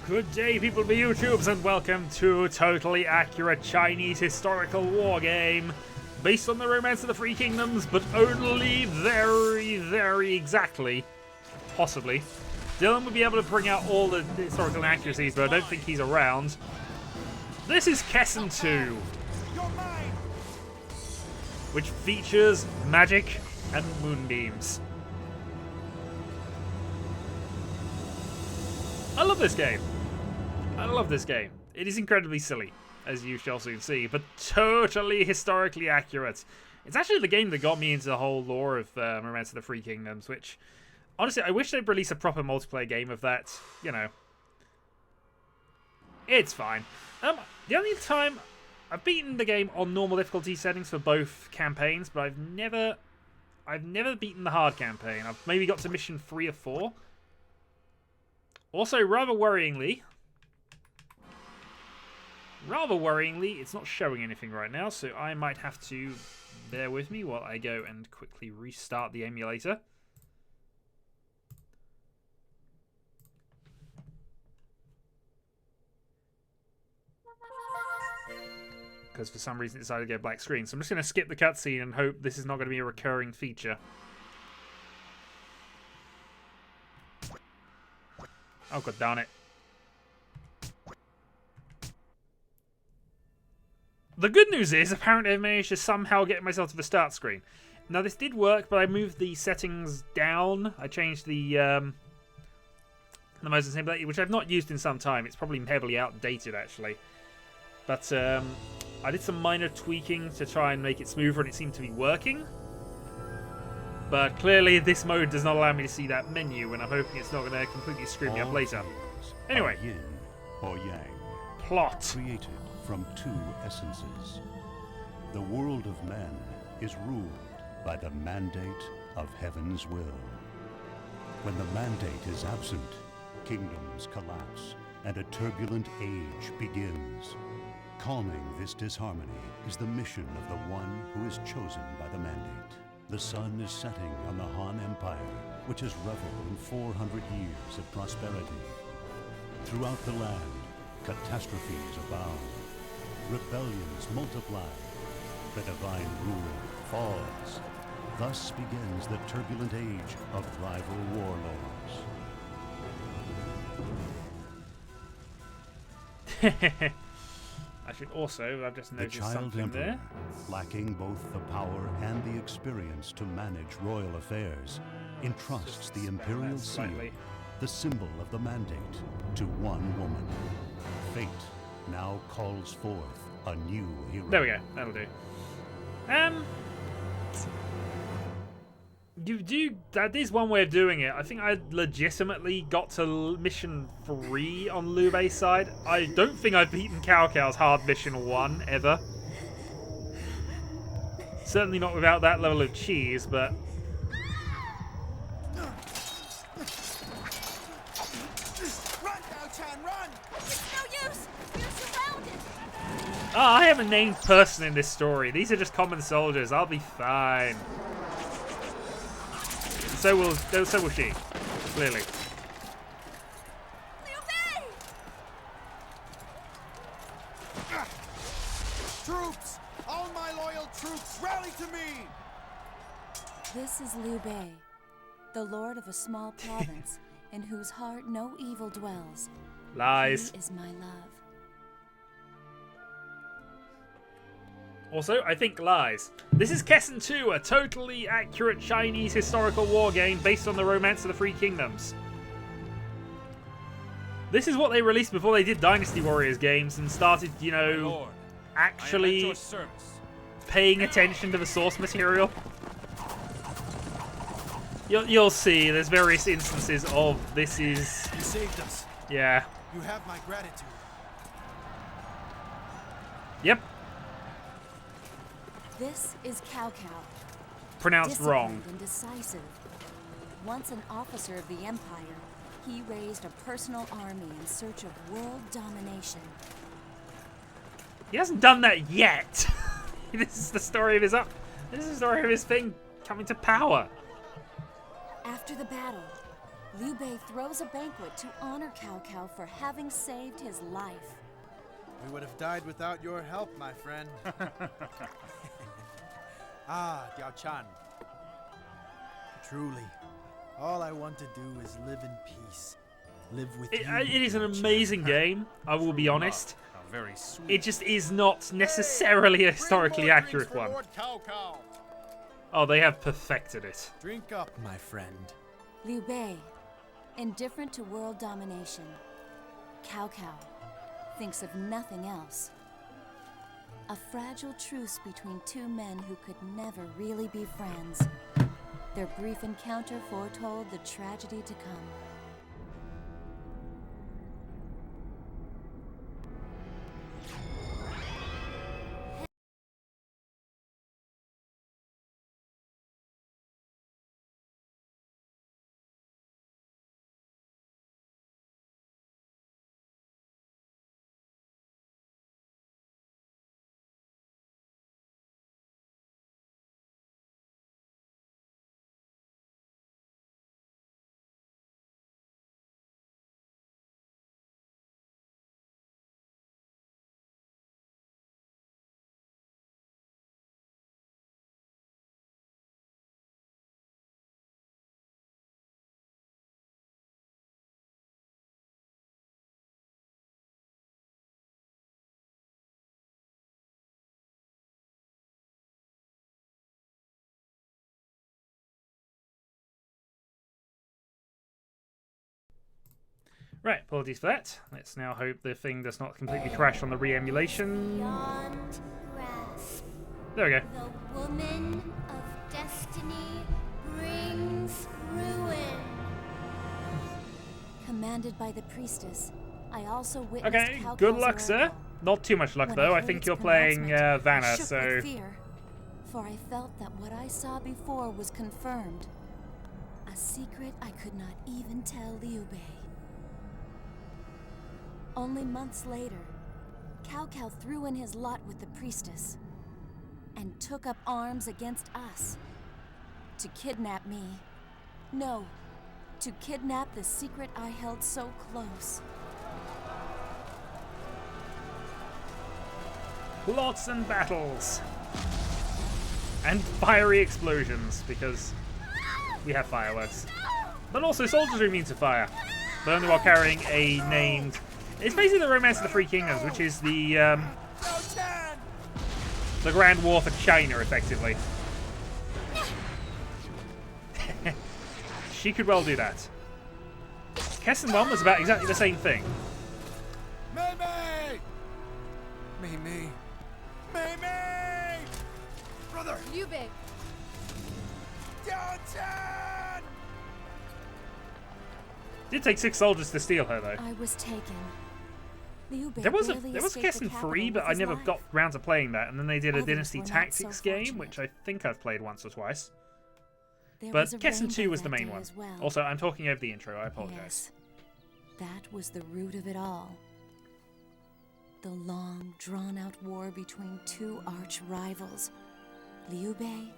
Good day, people of the YouTubes, and welcome to a totally accurate Chinese historical war game based on the Romance of the Three Kingdoms, but only very exactly, possibly. Dylan will be able to bring out all the historical inaccuracies, but I don't think he's around. This is Kessen 2, which features magic and moonbeams. I love this game. I love this game. It is incredibly silly, as you shall soon see, but totally historically accurate. It's actually the game that got me into the whole lore of Romance of the Three Kingdoms, which, honestly, I wish they'd release a proper multiplayer game of that. You know, it's fine. The only time I've beaten the game on normal difficulty settings for both campaigns, but I've never beaten the hard campaign. I've maybe got to mission 3 or 4. Also, rather worryingly, it's not showing anything right now, so I might have to bear with me while I go and quickly restart the emulator. Because for some reason it decided to go black screen. So I'm just going to skip the cutscene and hope this is not going to be a recurring feature. Oh, god darn it. The good news is, apparently I've managed to somehow get myself to the start screen. Now, this did work, but I moved the settings down. I changed the motion simulator, which I've not used in some time. It's probably heavily outdated, actually. But I did some minor tweaking to try and make it smoother, and it seemed to be working. But clearly, this mode does not allow me to see that menu, and I'm hoping it's not going to completely screw me up later. Anyway. Yin or yang. Plot. Created from two essences. The world of man is ruled by the mandate of heaven's will. When the mandate is absent, kingdoms collapse and a turbulent age begins. Calming this disharmony is the mission of the one who is chosen by the mandate. The sun is setting on the Han Empire, which has reveled in 400 years of prosperity. Throughout the land, catastrophes abound. Rebellions multiply. The divine rule falls. Thus begins the turbulent age of rival warlords. I should also, I've just noticed the child something emperor, there. lacking both the power and the experience to manage royal affairs, entrusts the imperial seal, the symbol of the mandate, to one woman. Fate now calls forth a new hero. There we go. That'll do. That is one way of doing it. I think I legitimately got to mission 3 on Liu Bei's side. I don't think I've beaten Cao Cao's hard mission 1 ever. Certainly not without that level of cheese, but I am a named person in this story. These are just common soldiers. I'll be fine. So will she, clearly. Liu Bei! Troops! All my loyal troops, rally to me! This is Liu Bei, the lord of a small province, in whose heart no evil dwells. Lies. He is my love. Also, I think lies. This is Kessen 2, a totally accurate Chinese historical war game based on the Romance of the Three Kingdoms. This is what they released before they did Dynasty Warriors games and started, you know, actually paying attention to the source material. You'll see, there's various instances of this is... You saved us. Yeah. You have my gratitude. Yep. This is Cao Cao. Pronounced wrong. And decisive. Once an officer of the Empire, he raised a personal army in search of world domination. He hasn't done that yet. This is the story of his This is the story of his thing coming to power. After the battle, Liu Bei throws a banquet to honor Cao Cao for having saved his life. We would have died without your help, my friend. Ah, Diao Chan. Truly, all I want to do is live in peace. Live with you. It is an amazing game, I will be honest. How very sweet. It just is not necessarily a historically accurate one. Oh, they have perfected it. Drink up, my friend. Liu Bei, indifferent to world domination. Cao Cao thinks of nothing else. A fragile truce between two men who could never really be friends. Their brief encounter foretold the tragedy to come. Right, apologies for that. Let's now hope the thing does not completely crash on the re-emulation. Beyond grasp, There we go. the woman of destiny brings ruin. Commanded by the priestess, I also witnessed Okay, Cao good Cao's luck, sir. oracle. Not too much luck, When though. I heard think its you're playing pronouncement, I Vanna, shook so... with fear, for I felt that what I saw before was confirmed. A secret I could not even tell Liu Bei. Only months later, Cao Cao threw in his lot with the priestess and took up arms against us. To kidnap me. No, to kidnap the secret I held so close. Lots and battles. And fiery explosions, because we have fireworks. But also soldiers are immune to fire, but only while carrying a named... It's basically the Romance of the Three Kingdoms, which is the Grand War for China, effectively. She could well do that. Kessen 1 was about exactly the same thing. Mei Mei! Mei Mei! Mei Mei! Brother! Liu Bei, Diao Chan! Did take 6 soldiers to steal her, though. I was taken. Liu Bei There was barely Kessen escaped the 3, capital but with I his never life. got round to playing that. And then they did a Others Dynasty were not Tactics so game, fortunate. which I think I've played once or twice. There But was a Kessen rainbow 2 was the that main day one. as well. Also, I'm talking over the intro. I apologize. Yes, that was the root of it all. The long, drawn-out war between two arch rivals, Liu Bei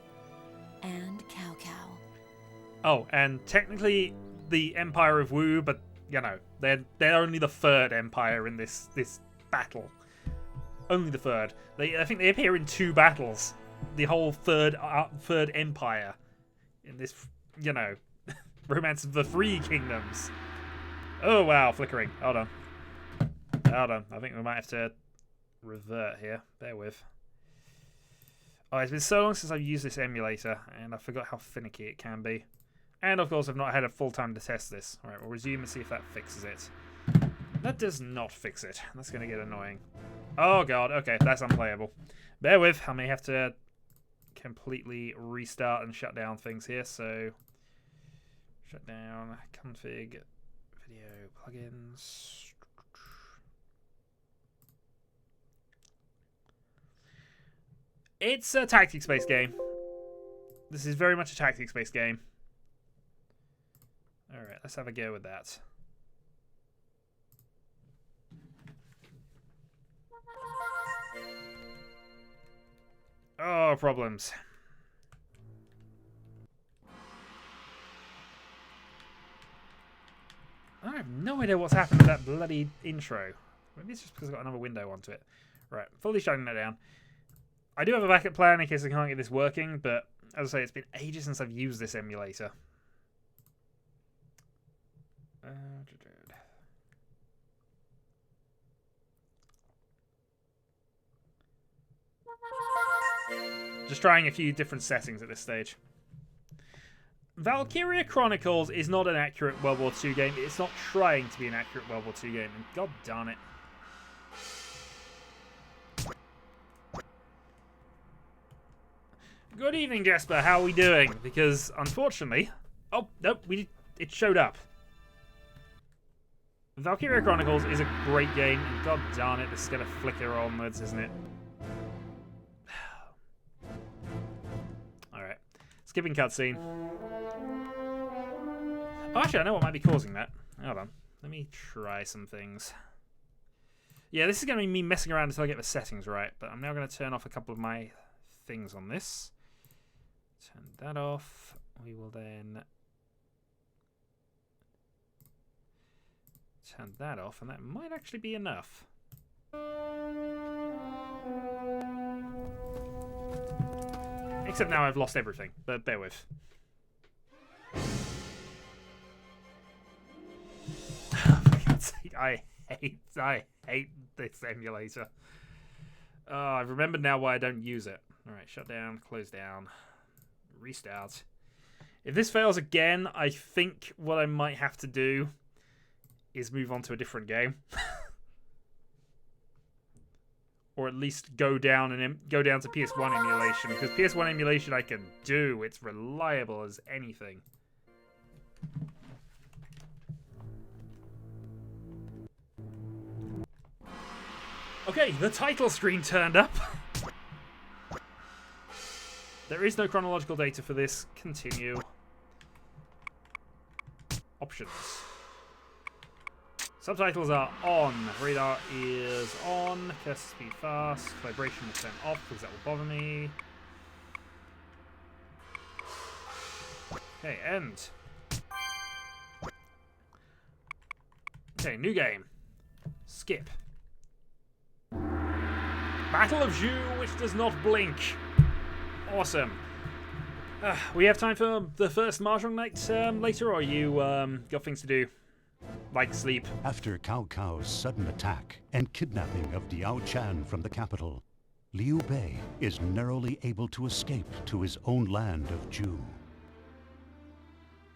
and Cao Cao. Oh, and technically the Empire of Wu, but you know, they're only the third empire in this battle. Only the third. I think they appear in 2 battles. The whole third empire in this, you know, Romance of the Three Kingdoms. Oh wow, flickering. Hold on. Hold on. I think we might have to revert here. Bear with. Oh, it's been so long since I've used this emulator, and I forgot how finicky it can be. And of course, I've not had a full time to test this. Alright, we'll resume and see if that fixes it. That does not fix it. That's going to get annoying. Oh god, okay, that's unplayable. Bear with, I may have to completely restart and shut down things here, so... Shut down, config, video, plugins... It's a tactics-based game. This is very much a tactics-based game. Alright, let's have a go with that. Oh, problems. I have no idea what's happened to that bloody intro. Maybe it's just because I've got another window onto it. Right, fully shutting that down. I do have a backup plan in case I can't get this working, but as I say, it's been ages since I've used this emulator. Just trying a few different settings at this stage. Valkyria Chronicles is not an accurate World War II game. It's not trying to be an accurate World War II game, and god darn it. Good evening, Jesper. How are we doing? Because, unfortunately... Oh, nope, it showed up. Valkyria Chronicles is a great game, and god darn it, this is going to flicker onwards, isn't it? Alright. Skipping cutscene. Oh, actually, I know what might be causing that. Hold on. Let me try some things. Yeah, this is going to be me messing around until I get the settings right, but I'm now going to turn off a couple of my things on this. Turn that off. We will then turn that off, and that might actually be enough. Except now I've lost everything, but bear with. For God's sake, I hate this emulator. Oh, I've remembered now why I don't use it. Alright, shut down, close down, restart. If this fails again, I think what I might have to do is move on to a different game. Or at least go down to PS1 emulation, because PS1 emulation I can do. It's reliable as anything. Okay, the title screen turned up. There is no chronological data for this. Continue. Options. Subtitles are on. Radar is on. Cursor speed fast. Vibration will turn off because that will bother me. Okay, end. Okay, new game. Skip. Battle of Zhu, which does not blink. Awesome. We have time for the first Mahjong night later, or you got things to do? Like sleep? After Cao Cao's sudden attack and kidnapping of Diao Chan from the capital, Liu Bei is narrowly able to escape to his own land of Zhu.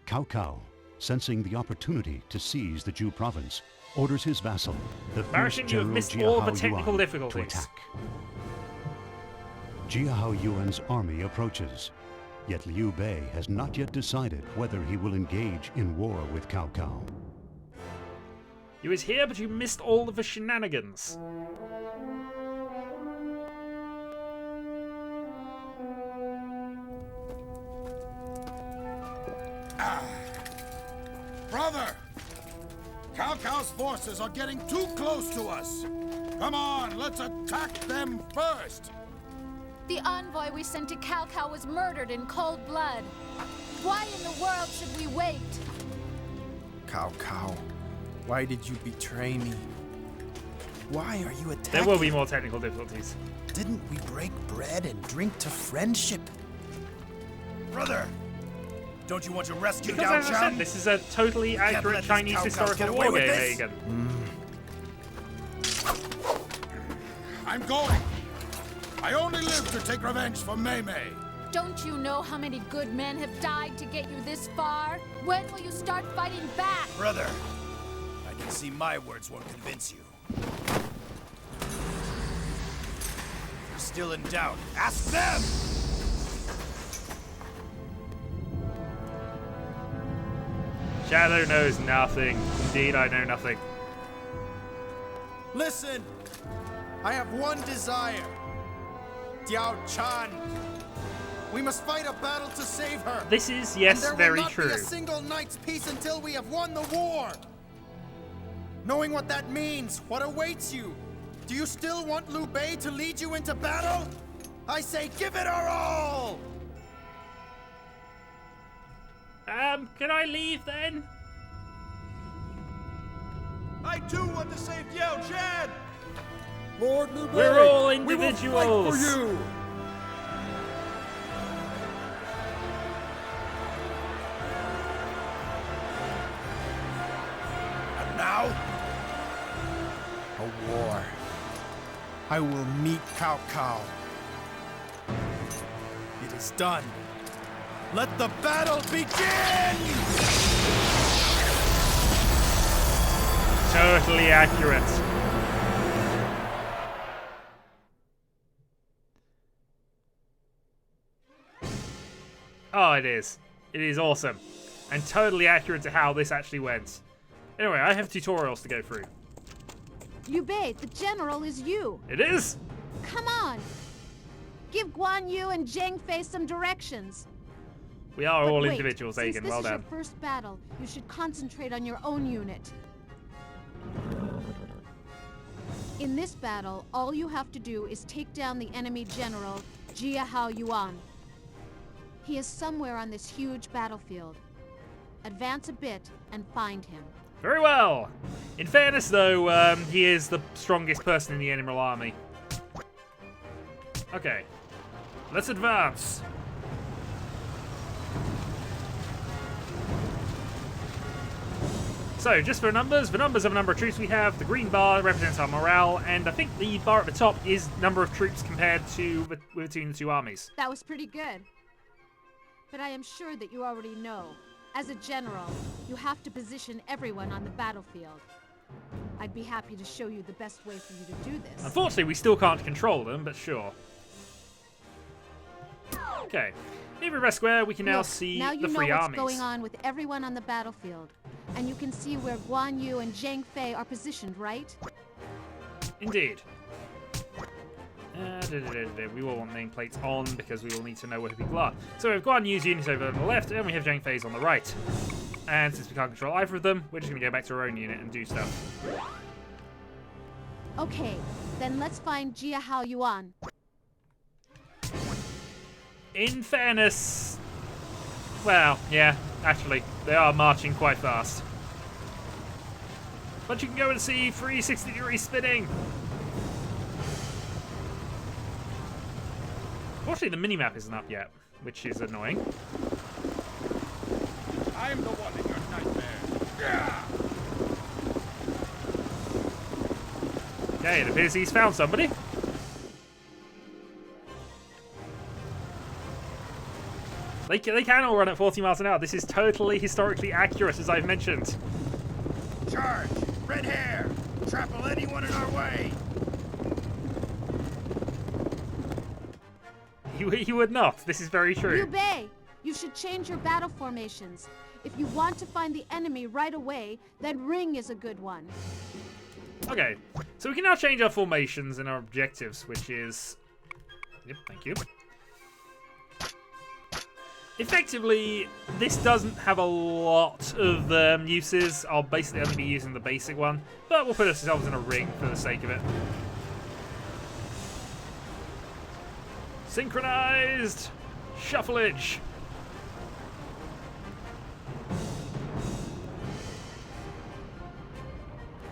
Cao Cao, sensing the opportunity to seize the Zhu province, orders his vassal, the fierce general Jiahao Yuan, to attack. Jiahao Yuan's army approaches, yet Liu Bei has not yet decided whether he will engage in war with Cao Cao. You was here, but you missed all of the shenanigans. Brother! Cao Cao's forces are getting too close to us. Come on, let's attack them first. The envoy we sent to Cao Cao was murdered in cold blood. Why in the world should we wait? Cao Cao, why did you betray me? Why are you attacking? There will be more technical difficulties. Didn't we break bread and drink to friendship? Brother, don't you want to rescue Because Diao as I said, Chan? this is a totally accurate Chinese historical war game, Hagen. I'm going. I only live to take revenge for Mei Mei. Don't you know how many good men have died to get you this far? When will you start fighting back? Brother, I can see my words won't convince you. If you're still in doubt, ask them! Shadow knows nothing. Indeed, I know nothing. Listen, I have one desire. Diao Chan. We must fight a battle to save her. This is, yes, and very there will not true. be a single night's peace until we have won the war. Knowing what that means, what awaits you? Do you still want Liu Bei to lead you into battle? I say give it our all! Can I leave then? I too want to save Yao Jan! Lord Liu Bei, We're all we will individuals. fight for you. And now, A war. I will meet Cao Cao. It is done. Let the battle begin! Totally accurate. Oh, it is. It is awesome. And totally accurate to how this actually went. Anyway, I have tutorials to go through. Liu Bei, the general is you. It is? Come on. Give Guan Yu and Zhang Fei some directions. We are But all wait, individuals, since Aegon. this Well is done. your first battle, you should concentrate on your own unit. In this battle, all you have to do is take down the enemy general, Jia Hao Yuan. He is somewhere on this huge battlefield. Advance a bit and find him. Very well. In fairness, though, he is the strongest person in the enemy army. Okay. Let's advance. So, just for numbers, the numbers of a number of troops we have, the green bar represents our morale, and I think the bar at the top is number of troops compared to between the two armies. That was pretty good. But I am sure that you already know. As a general, you have to position everyone on the battlefield. I'd be happy to show you the best way for you to do this. Unfortunately, we still can't control them, but sure. Okay. Near Red Square, we can now Look, see now you the know three what's armies. going on with everyone on the battlefield. And you can see where Guan Yu and Zhang Fei are positioned, right? Indeed. We will want nameplates on because we will need to know where people are. So we've got Yu's units over on the left, and we have Zhang Fei's on the right. And since we can't control either of them, we're just going to go back to our own unit and do stuff. Okay, then let's find Jia Hao Yuan. In fairness, well, yeah, actually, they are marching quite fast. But you can go and see 360-degree spinning. Fortunately, the minimap isn't up yet, which is annoying. I'm the one in your nightmare. Yeah! Okay, it appears he's found somebody. They can all run at 40 miles an hour. This is totally historically accurate, as I've mentioned. Charge! Red hair! Trample anyone in our way! He would not. This is very Liu true. Bei, you should change your battle formations. If you want to find the enemy right away, then ring is a good one. Okay, so we can now change our formations and our objectives, which is... Yep, thank you. Effectively, this doesn't have a lot of uses. I'll basically only be using the basic one, but we'll put ourselves in a ring for the sake of it. Synchronized shuffleage.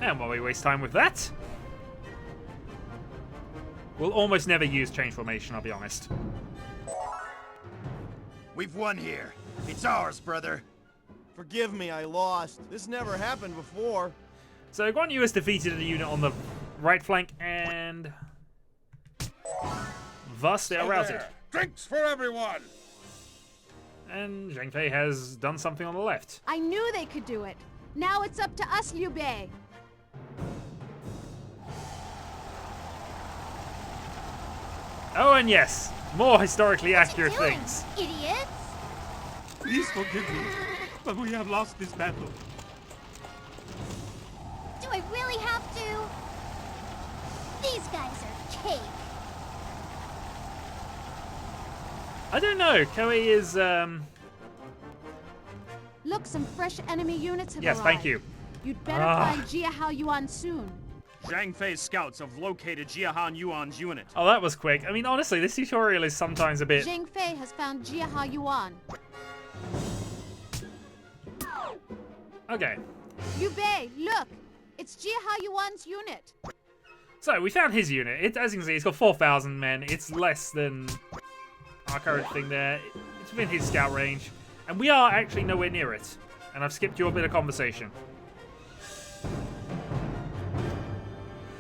And while we waste time with that, we'll almost never use change formation, I'll be honest. We've won here. It's ours, brother. Forgive me, I lost. This never happened before. So Guan Yu has defeated a unit on the right flank, and thus they are routed. Drinks for everyone! And Zhang Fei has done something on the left. I knew they could do it. Now it's up to us, Liu Bei. Oh, and yes, more historically accurate Doing, things. idiots! Please forgive me, but we have lost this battle. Do I really have to? These guys are cake. I don't know. Koei is Look, some fresh enemy units have yes, arrived. thank you. You'd better Ah. find Jia Hao Yuan soon. Zhang Fei's scouts have located Jia Han Yuan's unit. Oh, that was quick. I mean, honestly, this tutorial is sometimes a bit. Zhang Fei has found Jia Hao Yuan. Okay. Liu Bei, look! It's Jia Yuan's unit. So, we found his unit. As you can see, it's got 4,000 men. It's less than our current thing there. It's within his scout range. And we are actually nowhere near it. And I've skipped your bit of conversation.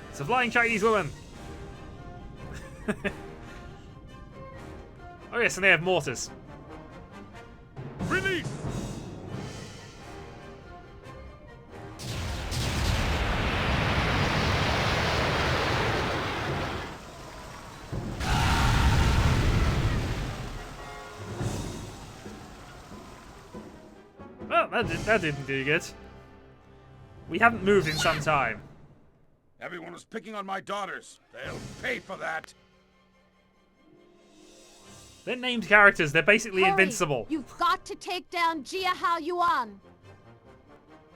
It's a flying Chinese woman. Oh yes, and they have mortars. Release! Well, that didn't do good. We haven't moved in some time. Everyone was picking on my daughters. They'll pay for that. They're named characters. They're basically Hurry! invincible. You've got to take down Jia Yuan.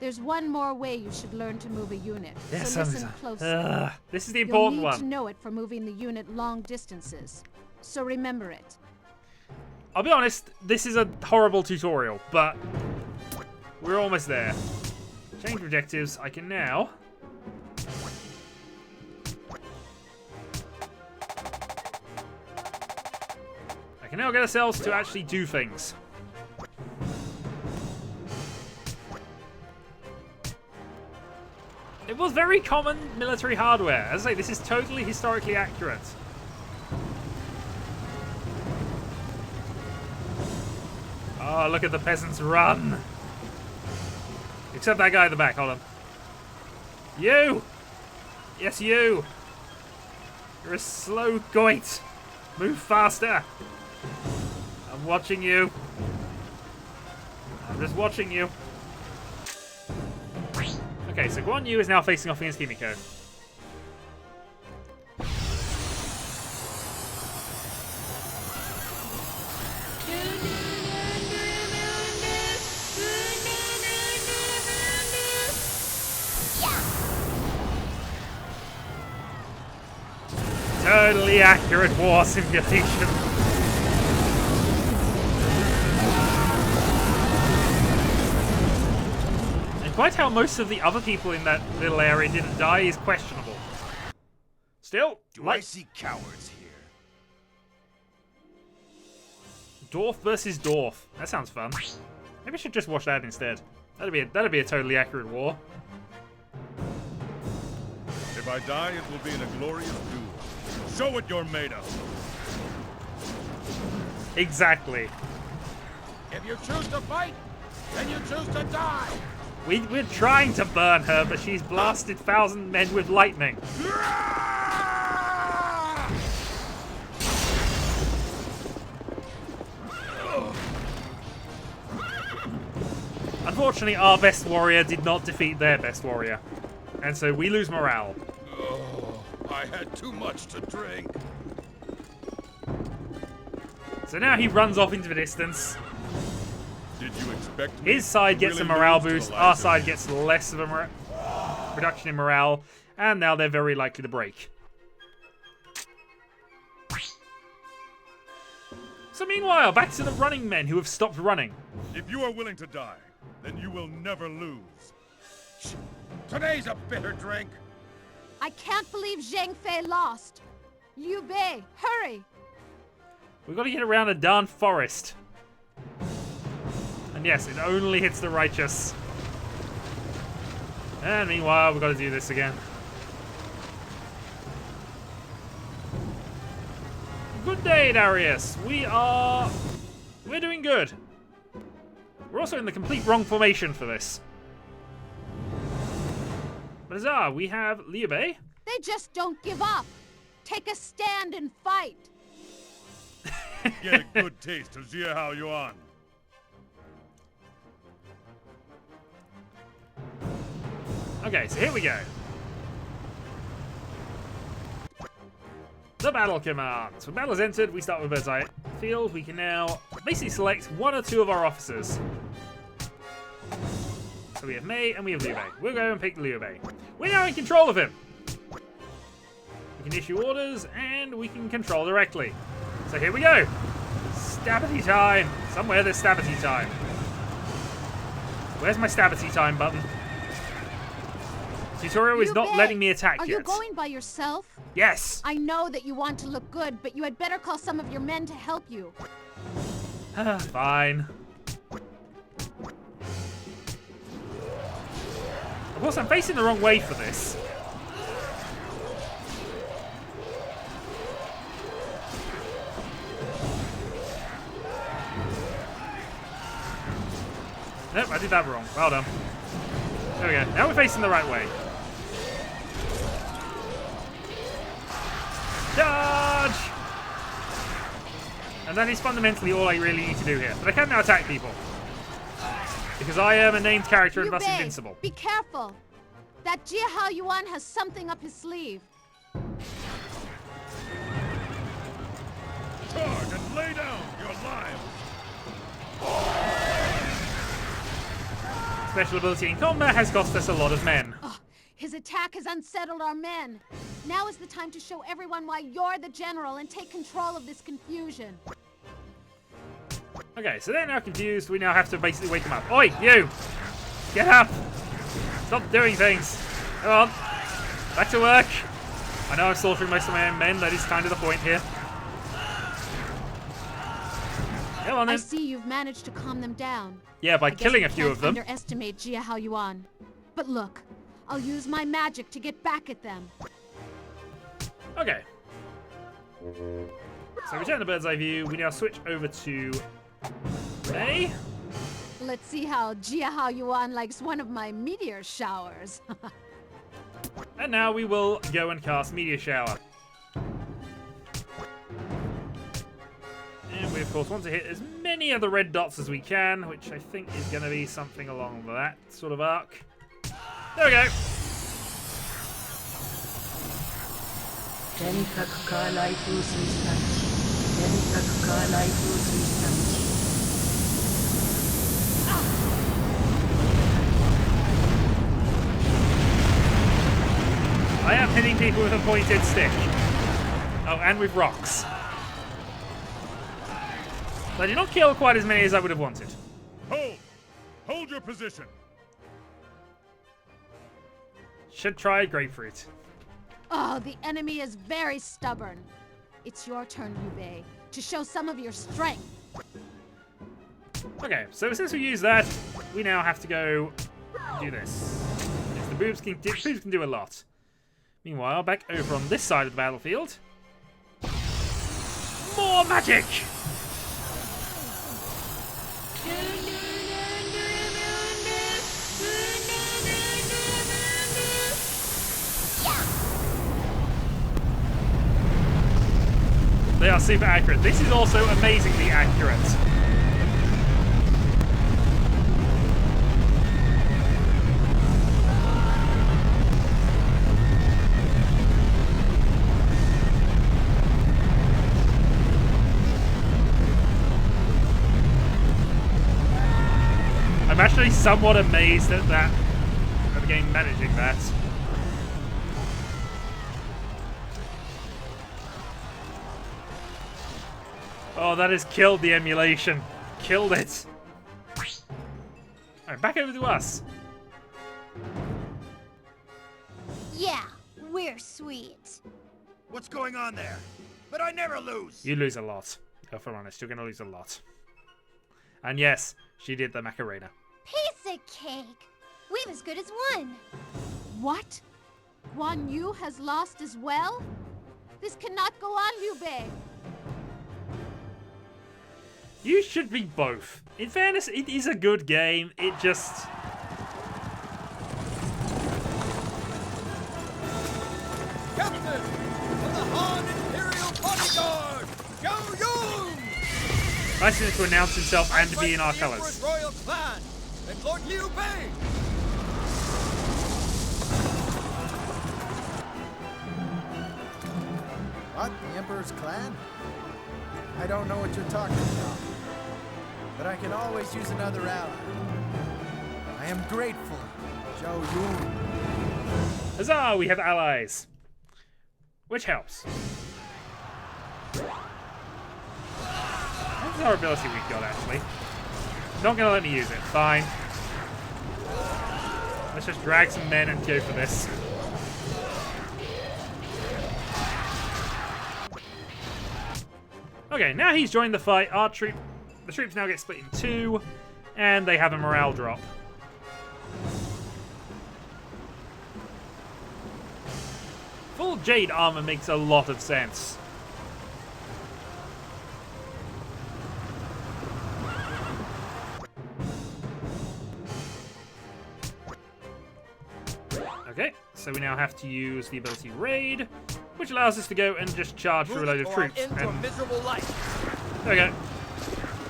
There's one more way you should learn to move a unit. Yes, so listen closely. This is the important You'll need to one. know it for moving the unit long distances. So remember it. I'll be honest, this is a horrible tutorial, but we're almost there. Change objectives. I can now... I can now get ourselves to actually do things. It was very common military hardware. As I say, this is totally historically accurate. Oh, look at the peasants run. Except that guy at the back, hold on. You! Yes, you! You're a slow goit. Move faster. I'm watching you. I'm just watching you. Okay, so Guan Yu is now facing off against Himiko. Totally accurate war simulation. And quite how most of the other people in that little area didn't die is questionable. Still, I see cowards here? Dwarf versus Dwarf. That sounds fun. Maybe I should just watch that instead. That'd be a totally accurate war. If I die, it will be in a glorious duel. Show what you're made of. Exactly. If you choose to fight, then you choose to die. We're trying to burn her, but she's blasted 1,000 men with lightning. Unfortunately, our best warrior did not defeat their best warrior. And so we lose morale. Oh, I had too much to drink. So now he runs off into the distance. Did you expect me His side gets a really morale lose to boost, the our likes of side you? gets less of a reduction in morale, and now they're very likely to break. So meanwhile, back to the running men who have stopped running. If you are willing to die, then you will never lose. Today's a bitter drink. I can't believe Zhang Fei lost. Liu Bei, hurry! We've got to get around a darn forest. And yes, it only hits the righteous. And meanwhile, we've got to do this again. Good day, Darius. We're doing good. We're also in the complete wrong formation for this. But Azar, we have Liu Bei. They just don't give up. Take a stand and fight. Get a good taste of Jia Yuan. Okay, so here we go. The battle commands. When battle is entered, we start with bird's eye field. We can now basically select one or two of our officers. So we have Mei and we have Liu Bei. We'll go and pick Liu Bei. We're now in control of him. We can issue orders and we can control directly. So here we go. Stabbity time. Somewhere there's stabbity time. Where's my stabbity time button? Tutorial is not Liu Bei, letting me attack Are yet. you going by yourself? Yes. I know that you want to look good, but you had better call some of your men to help you. Fine. Of course, I'm facing the wrong way for this. Nope, I did that wrong. Well done. There we go. Now we're facing the right way. Charge! And that is fundamentally all I really need to do here. But I can now attack people. Because I am a named character and Liu thus Bei, invincible. be careful. That Jia Yuan has something up his sleeve. Charge and lay down. You're live. Special ability in combat has cost us a lot of men. Oh, his attack has unsettled our men. Now is the time to show everyone why you're the general and take control of this confusion. Okay, so they're now confused. We now have to basically wake them up. Oi, you! Get up! Stop doing things. Come on. Back to work. I know I'm slaughtering most of my own men. That is kind of the point here. Come on I then. see you've managed to calm them down. Yeah, by I guess killing we a few can't of them. Underestimate Jia Yuan. But look, I'll use my magic to get back at them. Okay. So return the bird's eye view. We now switch over to May. Let's see how Jia Yuan likes one of my meteor showers. And now we will go and cast Meteor Shower. And we, of course, want to hit as many of the red dots as we can, which I think is going to be something along that sort of arc. There we go. I am hitting people with a pointed stick. Oh, and with rocks. I did not kill quite as many as I would have wanted. Hold. Hold your position. Should try grapefruit. Oh, the enemy is very stubborn. It's your turn, Liu Bei, to show some of your strength. Okay, so since we use that, we now have to go do this. Yes, the boobs can do a lot. Meanwhile, back over on this side of the battlefield, more magic! They are super accurate. This is also amazingly accurate. I'm actually somewhat amazed at that, at the game managing that. Oh, that has killed the emulation. Killed it. Alright, back over to us. Yeah, we're sweet. What's going on there? But I never lose. You lose a lot. If I'm honest, you're going to lose a lot. And yes, she did the Macarena. Piece of cake. We've as good as won. What? Guan Yu has lost as well? This cannot go on, Liu Bei. You should be both. In fairness, it is a good game. It just... Captain of the Han Imperial Bodyguard, Zhao Yun! Nice of him to announce himself and to be in our colours. Royal Clan and Lord Liu Bei. What? The Emperor's clan? I don't know what you're talking about. But I can always use another ally. I am grateful, Zhao Yun. Huzzah, we have allies. Which helps. What's our ability we've got, actually? Not going to let me use it. Fine. Let's just drag some men and go for this. Okay, now he's joined the fight. The troops now get split in two, and they have a morale drop. Full Jade armor makes a lot of sense. Okay, so we now have to use the ability Raid, which allows us to go and just charge through a load of troops. And miserable life. there we go.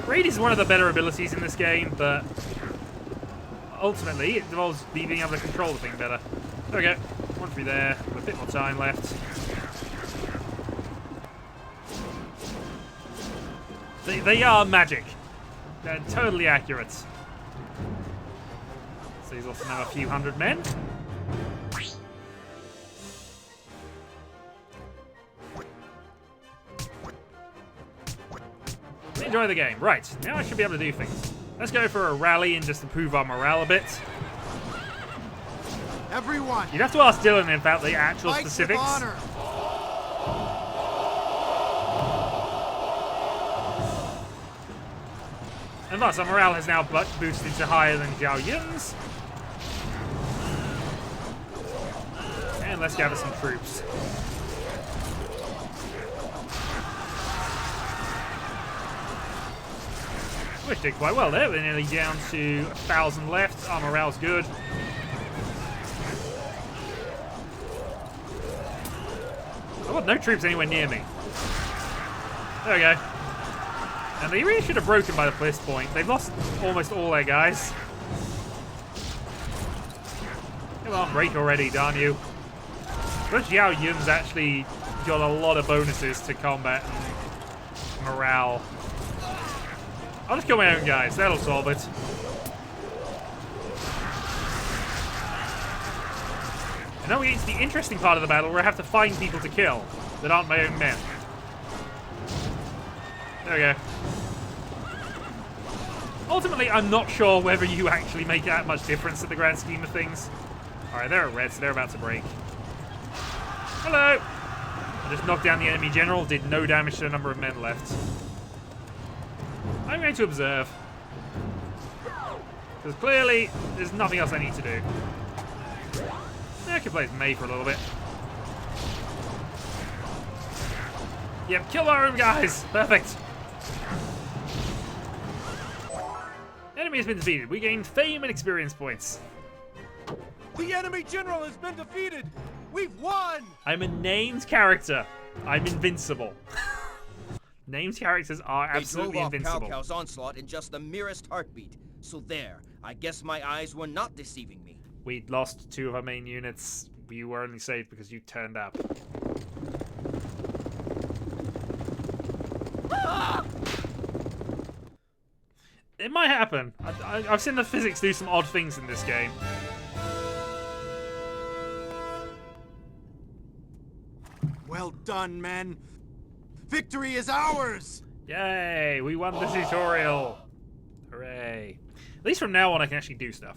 Raid is one of the better abilities in this game, but ultimately it involves being able to control the thing better. There we go. One through there, with a bit more time left. They are magic. They're totally accurate. So he's also now a few hundred men. Enjoy the game. Right, now I should be able to do things. Let's go for a rally and just improve our morale a bit. Everyone, You'd have to ask Dylan about the actual fight with specifics. honor. And thus, our morale has now boosted to higher than Zhao Yun's. And let's gather some troops. Which did quite well there. We're nearly down to 1,000 left. Our morale's good. I've got no troops anywhere near me. There we go. And they really should have broken by this point. They've lost almost all their guys. Come on, break already, darn you. But Zhao Yun's actually got a lot of bonuses to combat and morale. I'll just kill my own guys. That'll solve it. And now we get to the interesting part of the battle where I have to find people to kill that aren't my own men. There we go. Ultimately, I'm not sure whether you actually make that much difference in the grand scheme of things. Alright, they're at red, so they're about to break. Hello! I just knocked down the enemy general, did no damage to the number of men left. I'm going to observe. Because clearly, there's nothing else I need to do. I can play as May for a little bit. Yep, kill our own guys! Perfect! Enemy has been defeated. We gained fame and experience points. The enemy general has been defeated. We've won. I'm a named character. I'm invincible. Named characters are absolutely they drove invincible. off Cao Cao's onslaught in just the merest heartbeat. So there, I guess my eyes were not deceiving me. We'd lost 2 of our main units. You were only saved because you turned up. It might happen. I've seen the physics do some odd things in this game. Well done, men. Victory is ours. Yay! We won the tutorial. Hooray! At least from now on, I can actually do stuff.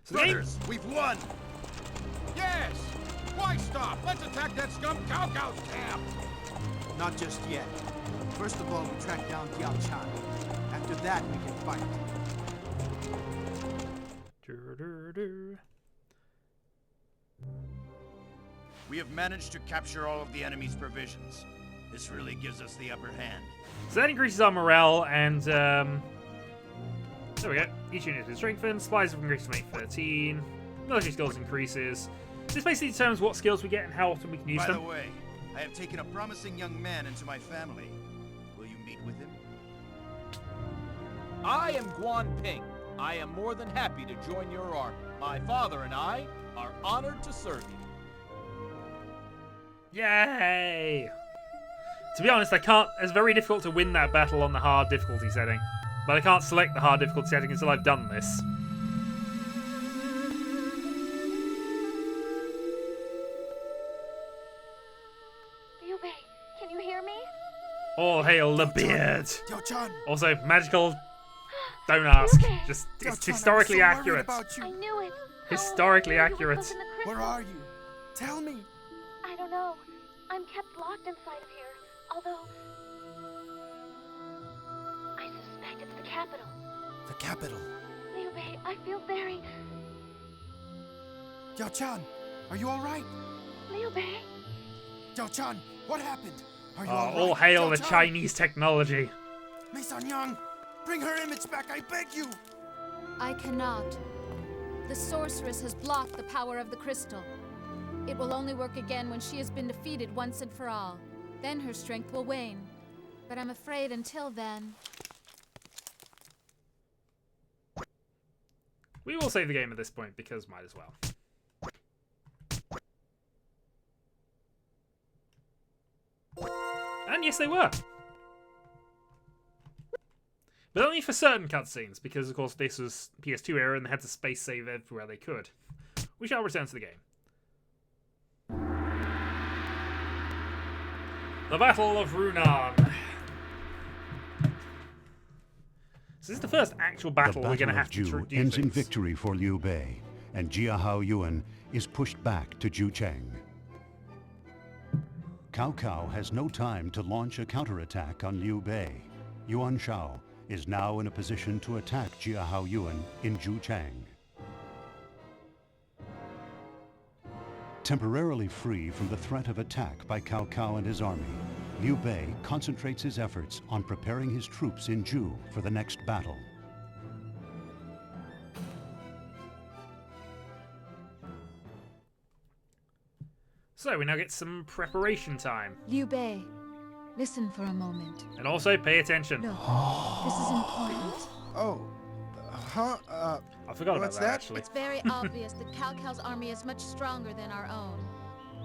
So Brothers, we've won. Yes. Why stop? Let's attack that scum Cao Cao's camp. Not just yet. First of all, we track down Diao Chan. After that, we can fight. We have managed to capture all of the enemy's provisions. This really gives us the upper hand. So that increases our morale, and there we go. Each unit has been strengthened. Supplies have increased from 813. Military skills increases. This basically determines what skills we get and how often we can use them. By the way, I have taken a promising young man into my family. Will you meet with him? I am Guan Ping. I am more than happy to join your army. My father and I are honored to serve you. Yay! To be honest, I can't. It's very difficult to win that battle on the hard difficulty setting. But I can't select the hard difficulty setting until I've done this. Liu Bei, can you hear me? All hail the beard! Diao Chan! Also, magical Don't ask. Liu Bei. Just, it's Jiao-chan, I'm historically so worried accurate. about you. I knew it. Historically How will I accurate. myself in the crystal? Where are you? Tell me. I don't know. I'm kept locked inside of here. Although I suspect it's the capital. The capital. Liu Bei, I feel very... Jiao-chan, are you all right? Liu Bei? Jiao-chan, what happened? Are you Oh, all right? all hail the Jiao-chan? Chinese technology. Mei-san Yang, bring her image back, I beg you. I cannot. The sorceress has blocked the power of the crystal. It will only work again when she has been defeated once and for all. Then her strength will wane. But I'm afraid until then... We will save the game at this point because might as well. And yes, they were. But only for certain cutscenes, because of course this was PS2 era and they had to space save everywhere they could. We shall return to the game. The Battle of Runan. So this is the first actual battle we're going to have to do ends in things. victory for Liu Bei, and Jiahao Yuan is pushed back to Zhucheng. Cao Cao has no time to launch a counterattack on Liu Bei. Yuan Shao is now in a position to attack Jiahao Yuan in Zhucheng. Temporarily free from the threat of attack by Cao Cao and his army, Liu Bei concentrates his efforts on preparing his troops in Zhu for the next battle. So we now get some preparation time. Liu Bei, listen for a moment. And also pay attention. Look, this is important. Oh, I forgot about what's that, that? actually. It's very obvious that Cao Cao's army is much stronger than our own.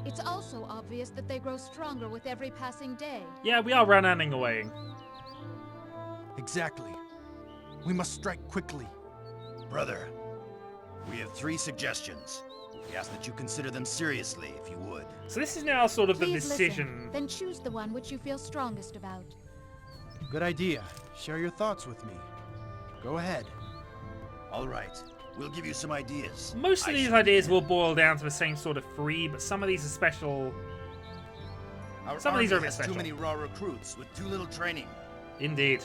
It's also obvious that they grow stronger with every passing day. Yeah, we are running away. exactly. We must strike quickly. Brother, we have 3 suggestions. We ask that you consider them seriously, if you would. So this is now sort of the Please decision. listen, then choose the one which you feel strongest about. Good idea. Share your thoughts with me. Go ahead. All right. We'll give you some ideas. Most of these ideas will boil down to the same sort of 3, but some of these are special. Some of these are a bit has special. too many raw recruits with too little training. Indeed.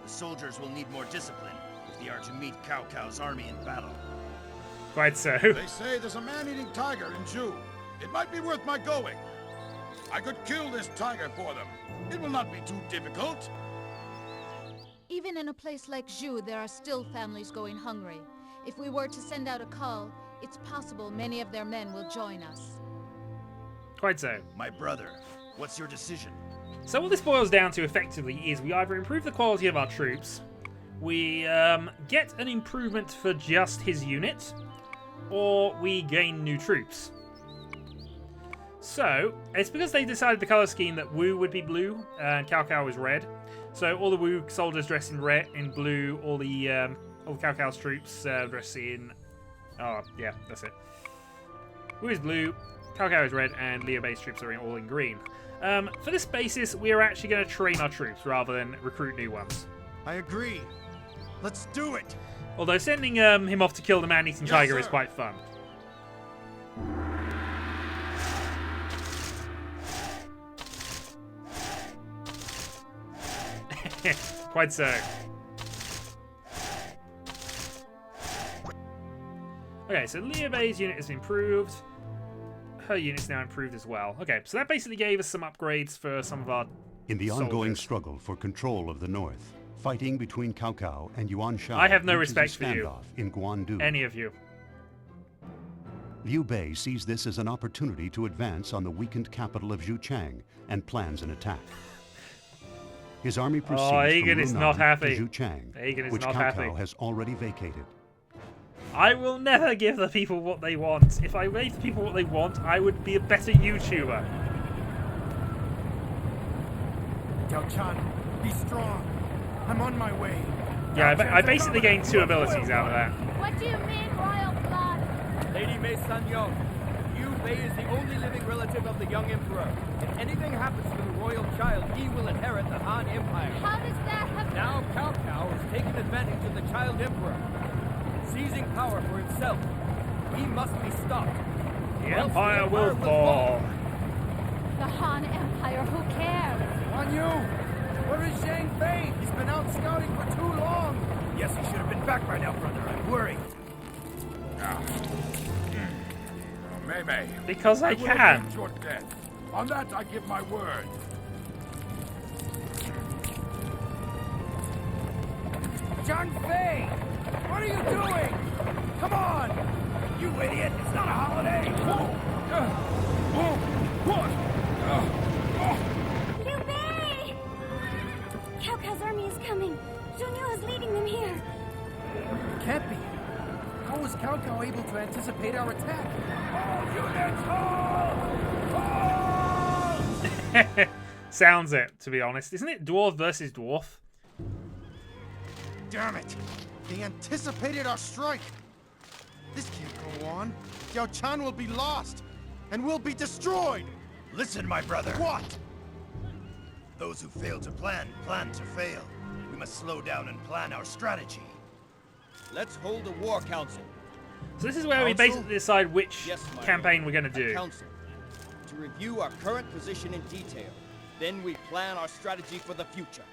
The soldiers will need more discipline if they are to meet Cao Cao's army in battle. Quite so. They say there's a man-eating tiger in Zhu. It might be worth my going. I could kill this tiger for them. It will not be too difficult. Even in a place like Zhu, there are still families going hungry. If we were to send out a call, it's possible many of their men will join us. Quite so. My brother, what's your decision? So what this boils down to effectively is we either improve the quality of our troops, we get an improvement for just his unit, or we gain new troops. So, it's because they decided the colour scheme that Wu would be blue and Cao Cao is red. So all the Wu soldiers dress in red, in blue, all the Cao Cao's troops dress in... Oh, yeah, that's it. Wu is blue, Cao Cao is red, and Liu Bei's troops are all in green. For this basis, we are actually going to train our troops rather than recruit new ones. I agree. Let's do it. Although sending him off to kill the man-eating tiger is sir. quite fun. Quite so. Okay, so Liu Bei's unit is improved. Her unit's now improved as well. Okay, so that basically gave us some upgrades for some of our In the ongoing soldiers. struggle for control of the north, fighting between Cao Cao and Yuan Shao I have no reaches respect a for you. standoff in Guandu. Any of you. Liu Bei sees this as an opportunity to advance on the weakened capital of Zhuchang and plans an attack. His army proceeds Aegon from is Runan not happy. to Zhuchang, Aegon is which not Cao happy. Cao has already vacated. I will never give the people what they want. If I gave the people what they want, I would be a better YouTuber. Jiao-chan, be strong. I'm on my way. Yeah, I basically gained 2 abilities out of that. What do you mean, royal blood? Lady Mei-san Liu Bei is the only living relative of the young emperor. If anything happens to the royal child, he will inherit the Han Empire. How does that have... Now Cao Cao has taken advantage of the child emperor, seizing power for himself. He must be stopped. The Empire will fall. The Han Empire, who cares? On you! Where is Zhang Fei? He's been out scouting for too long! Yes, he should have been back by now, brother. I'm worried. Mei Mei. Because I will can. avenge your death. On that, I give my word. Zhang Fei! What are you doing? Come on! You idiot! It's not a holiday! Liu Bei! Cao Cao's army is coming. Zhou Yu is leading them here. Can't be. How was Cao Cao able to anticipate our attack? All units, hold! Sounds it, to be honest. Isn't it dwarf versus dwarf? Damn it! They anticipated our strike! This can't go on. Xiao Chan will be lost, and we'll be destroyed! Listen, my brother. What? Those who fail to plan to fail. We must slow down and plan our strategy. Let's hold a war council. So this is where we basically decide which campaign we're going to do. Council. To review our current position in detail. Then we plan our strategy for the future.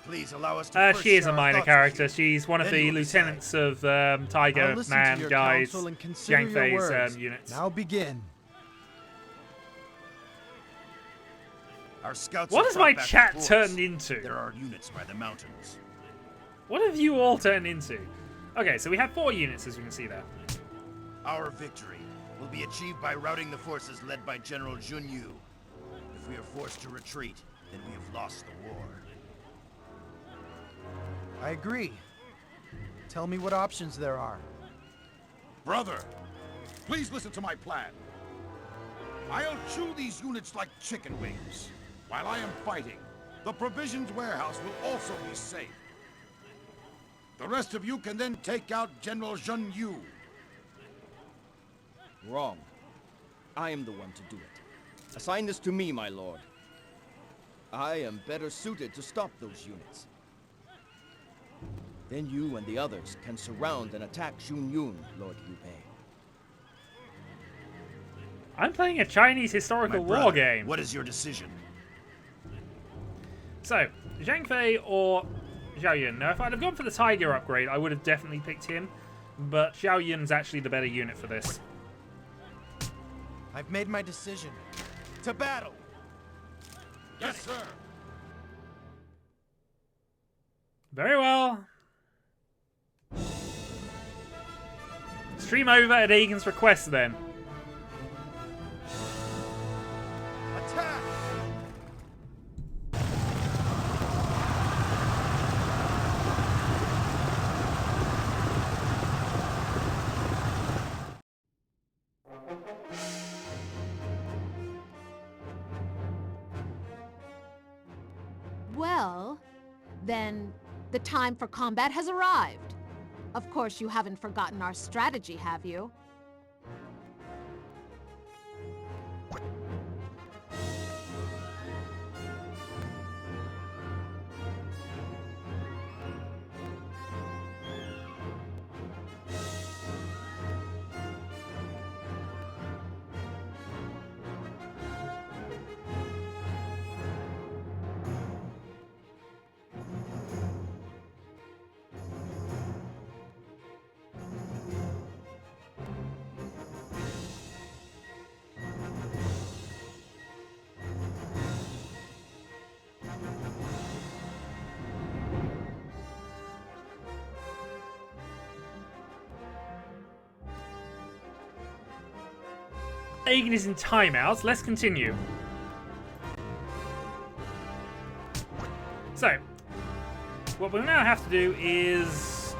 Please allow us to She is a minor character. She's one of the lieutenants of Tiger Man guys, Zhang Fei's units. Now begin. Our scouts What has my chat turned into? There are units by the mountains. What have you all turned into? Okay, so we have 4 units, as we can see there. Our victory will be achieved by routing the forces led by General Jun Yu. If we are forced to retreat, then we have lost the war. I agree. Tell me what options there are. Brother, please listen to my plan. I'll chew these units like chicken wings. While I am fighting, the provisions warehouse will also be safe. The rest of you can then take out General Zhun Yu. Wrong. I am the one to do it. Assign this to me, my lord. I am better suited to stop those units. Then you and the others can surround and attack Xun Yun, Lord Liu Bei. I'm playing a Chinese historical war game. What is your decision? So, Zhang Fei or Xiao Yun. Now, if I'd have gone for the Tiger upgrade, I would have definitely picked him. But Xiao Yun's actually the better unit for this. I've made my decision. To battle! Yes, sir! Very well. Stream over at Egan's request, then. Attack! Well, then the time for combat has arrived. Of course, you haven't forgotten our strategy, have you? Egan is in timeout. Let's continue. So, what we now have to do is...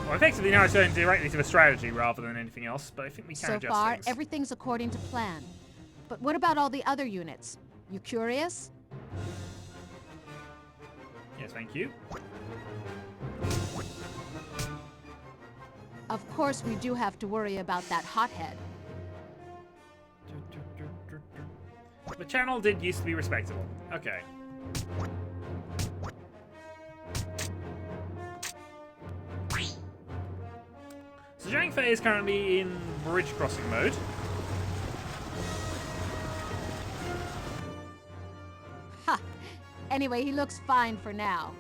Well, effectively now it's going directly to the strategy rather than anything else, but I think we can adjust So far, things. everything's according to plan. But what about all the other units? You curious? Yes, thank you. Of course, we do have to worry about that hothead. The channel did used to be respectable. Okay. So Zhang Fei is currently in bridge crossing mode. Ha! Anyway, he looks fine for now.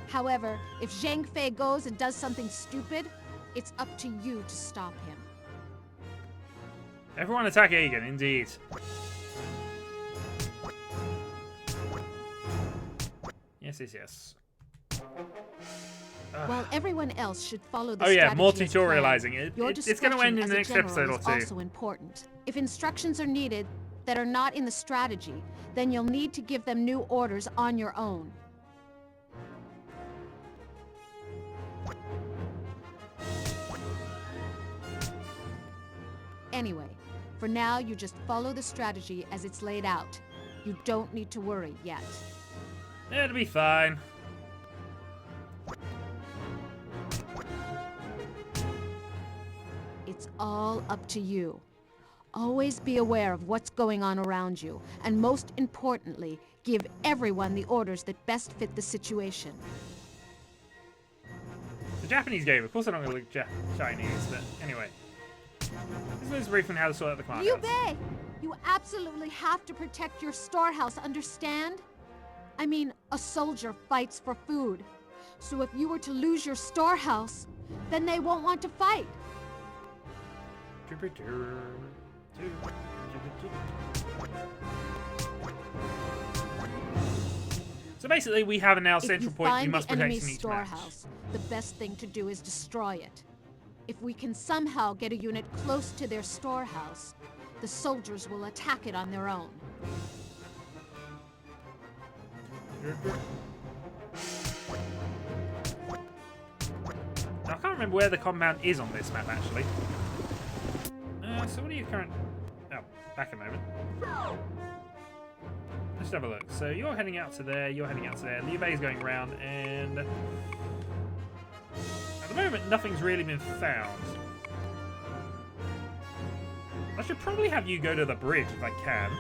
However, if Zhang Fei goes and does something stupid, it's up to you to stop him. Everyone attack Aegon, indeed. Yes. While everyone else should follow the Oh yeah, more strategy as tutorializing. planned, It's going to end in the next episode or is two. also important. If instructions are needed that are not in the strategy, then you'll need to give them new orders on your own. Anyway, for now you just follow the strategy as it's laid out. You don't need to worry yet. It'll be fine. It's all up to you. Always be aware of what's going on around you, and most importantly, give everyone the orders that best fit the situation. The Japanese game, of course I'm not going to look Chinese, but anyway. This is brief on how to sort out the command Liu cards. Bei! You absolutely have to protect your storehouse, understand? I mean, a soldier fights for food. So if you were to lose your storehouse, then they won't want to fight. So basically, we have a now central point we If you must find the protect enemy's in each match. storehouse, the best thing to do is destroy it. If we can somehow get a unit close to their storehouse, the soldiers will attack it on their own. Now, I can't remember where the compound is on this map, actually. So what are you current... Oh, back a moment. Let's have a look. So you're heading out to there, you're heading out to there. Liu Bei's going around, and... At the moment, nothing's really been found. I should probably have you go to the bridge if I can.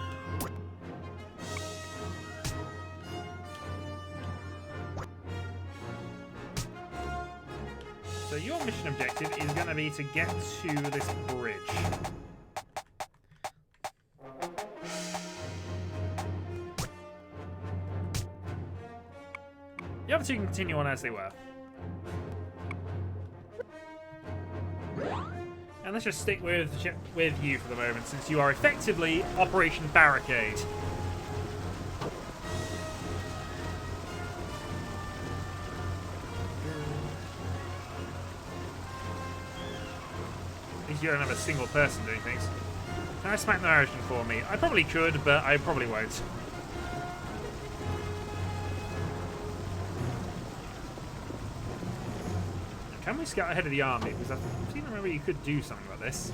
So your mission objective is going to be to get to this bridge. The other two can continue on as they were. And let's just stick with you for the moment, since you are effectively Operation Barricade. At least you don't have a single person doing things. Can I smack the Irishman for me? I probably could, but I probably won't. Can we scout ahead of the army? Because I seem to remember you could do something like this.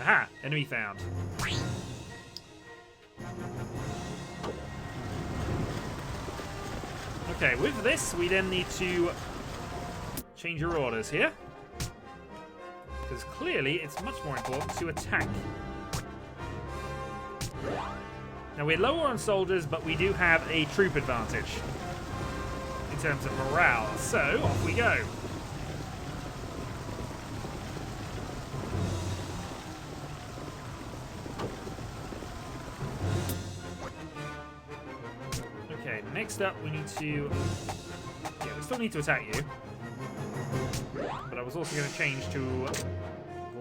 Aha! Enemy found. Okay, with this, we then need to change your orders here. Because clearly, it's much more important to attack. Now, we're lower on soldiers, but we do have a troop advantage in terms of morale. So, off we go. Okay, next up we need to... Yeah, we still need to attack you. But I was also going to change to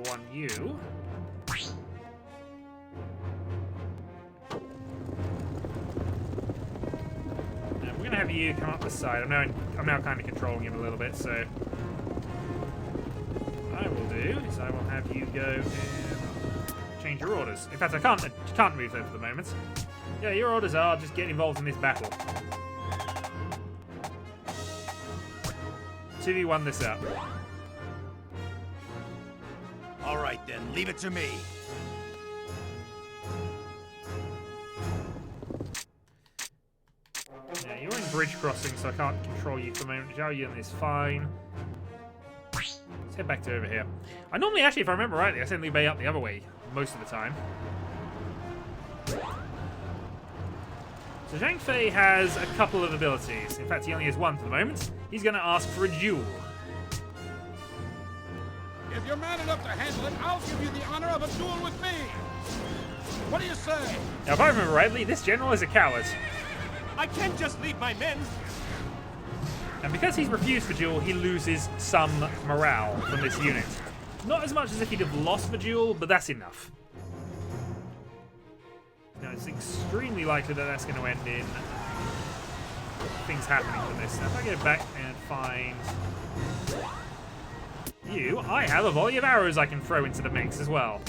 one you. Have you come up this side. I'm now kind of controlling him a little bit, so what I will do is I will have you go and change your orders. In fact, I can't move them for the moment. Yeah, your orders are just get involved in this battle. 2v1 this up. All right then, leave it to me. Yeah, you're in bridge crossing, so I can't control you for the moment. Zhao Yun is fine. Let's head back to over here. I normally, actually, if I remember rightly, I send Liu Bei up the other way most of the time. So Zhang Fei has a couple of abilities. In fact, he only has one for the moment. He's going to ask for a duel. If you're man enough to handle it, I'll give you the honor of a duel with me. What do you say? Now, if I remember rightly, this general is a coward. I can't just leave my men. And because he's refused the duel, he loses some morale from this unit. Not as much as if he'd have lost the duel, but that's enough. Now, it's extremely likely that that's going to end in things happening from this. Now, if I go back and find you, I have a volley of arrows I can throw into the mix as well.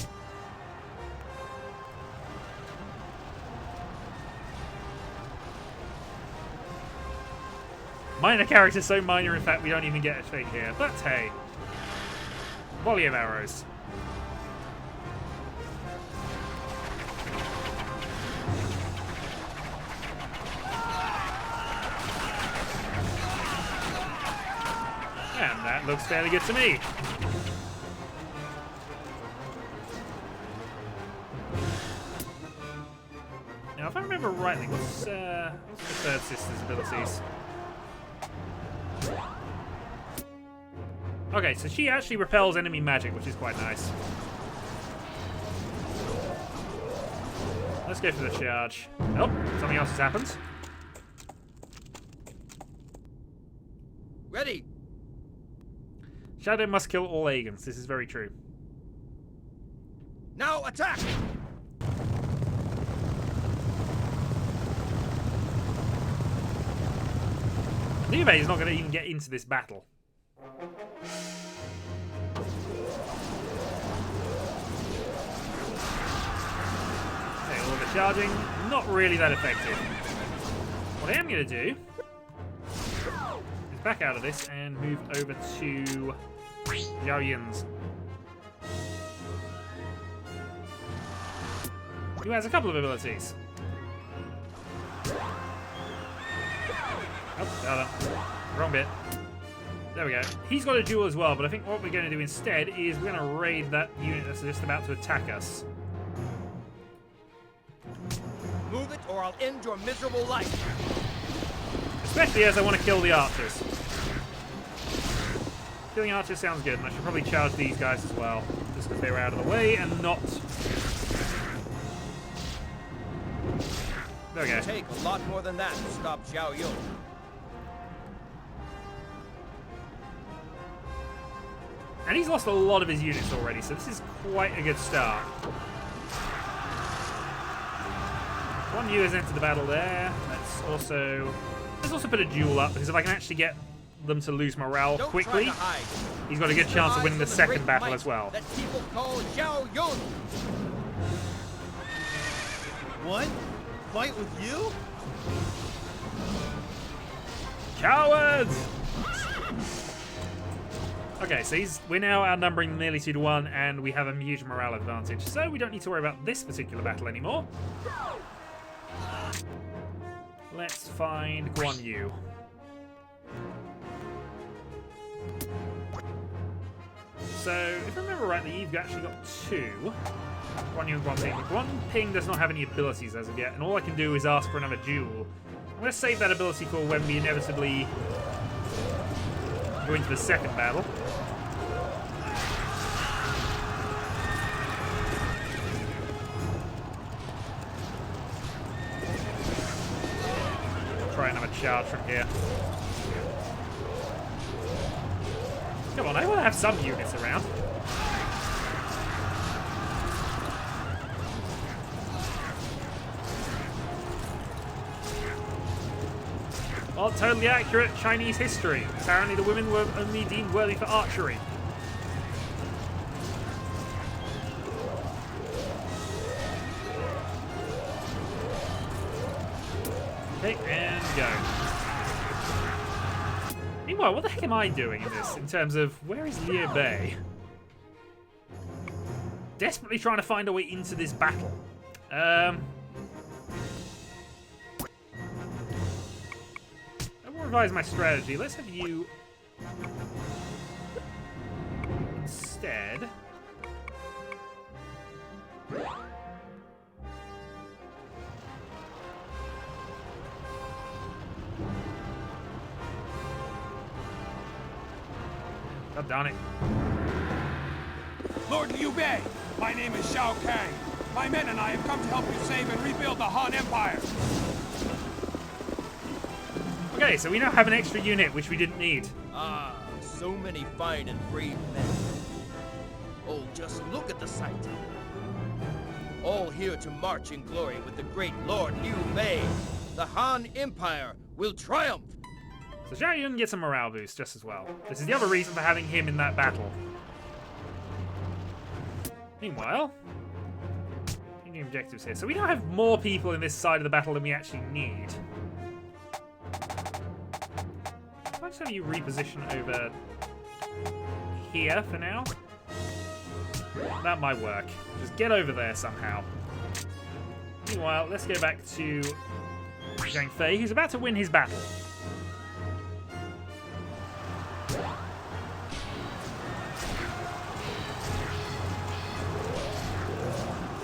Minor characters, so minor, in fact, we don't even get a thing here. But hey, volley of arrows. And that looks fairly good to me. Now, if I remember rightly, what's the third sister's abilities? Okay, so she actually repels enemy magic, which is quite nice. Let's go for the charge. Oh, something else has happened. Ready! Shadow must kill all Agans. This is very true. Now attack! Liu Bei is not going to even get into this battle. Okay, all the charging, not really that effective. What I am going to do is back out of this and move over to Zhao Yun's, who has a couple of abilities. Oh, got him. Wrong bit. There we go. He's got a duel as well, but I think what we're going to do instead is we're going to raid that unit that's just about to attack us. Move it or I'll end your miserable life. Especially as I want to kill the archers. Killing archers sounds good, and I should probably charge these guys as well, just because they were out of the way and not... There we go. It'll take a lot more than that to stop Zhao Yun. And he's lost a lot of his units already, so this is quite a good start. One Yu has entered the battle there. Let's also put a duel up, because if I can actually get them to lose morale quickly, he's got a good chance of winning the second battle as well. That people call Zhao Yun. What? Fight with you? Cowards! Okay, so we're now outnumbering nearly 2-1, and we have a huge morale advantage, so we don't need to worry about this particular battle anymore. Let's find Guan Yu. So, if I remember rightly, you've actually got two. Guan Yu and Guan Ping. Guan Ping does not have any abilities as of yet, and all I can do is ask for another duel. I'm going to save that ability for when we inevitably go into the second battle. Try and have a charge from here. Come on, I want to have some units around. Well, totally accurate Chinese history. Apparently the women were only deemed worthy for archery. Okay, and go. Meanwhile, what the heck am I doing in this, in terms of where is Liu Bei? Desperately trying to find a way into this battle. I will revise my strategy. Let's have you instead... God darn it. Lord Liu Bei, my name is Shao Kang. My men and I have come to help you save and rebuild the Han Empire. Okay, so we now have an extra unit, which we didn't need. Ah, so many fine and brave men. Oh, just look at the sight. All here to march in glory with the great Lord Liu Bei. The Han Empire will triumph. So Zhao Yun gets a morale boost just as well. This is the other reason for having him in that battle. Meanwhile, changing objectives here. So we now have more people in this side of the battle than we actually need. I'll just have you reposition over here for now. That might work. Just get over there somehow. Meanwhile, let's go back to Zhang Fei, who's about to win his battle.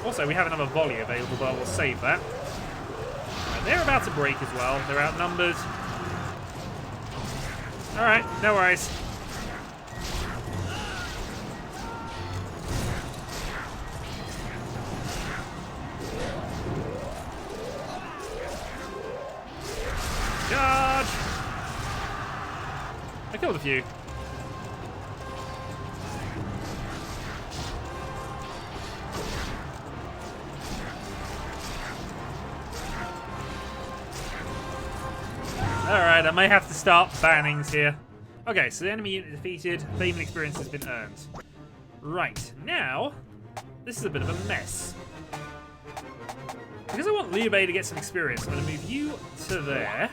Also, we have another volley available, but we'll save that. Right, they're about to break as well. They're outnumbered. Alright, no worries. Charge! I killed a few. Alright, I may have to start bannings here. Okay, so the enemy unit defeated, fame and experience has been earned. Right, now, this is a bit of a mess. Because I want Liu Bei to get some experience, I'm going to move you to there.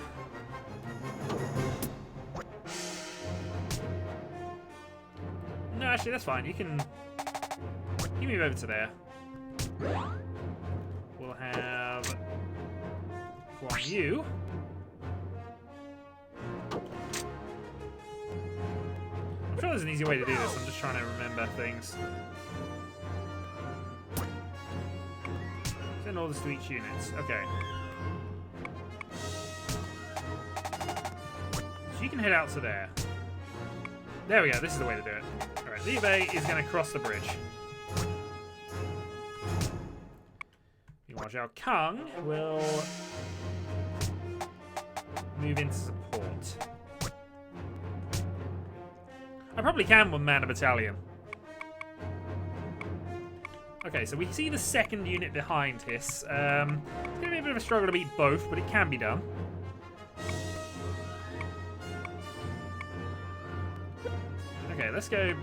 No, actually, that's fine. You move over to there. We'll have Guan Yu. I'm sure there's an easy way to do this. I'm just trying to remember things. Send orders to each unit. Okay. So you can head out to there. There we go. This is the way to do it. Alright, Liu Bei is going to cross the bridge. Meanwhile, Zhao Kang will move into support. I probably can one-man a battalion. Okay, so we see the second unit behind this. It's going to be a bit of a struggle to beat both, but it can be done. Okay, let's go.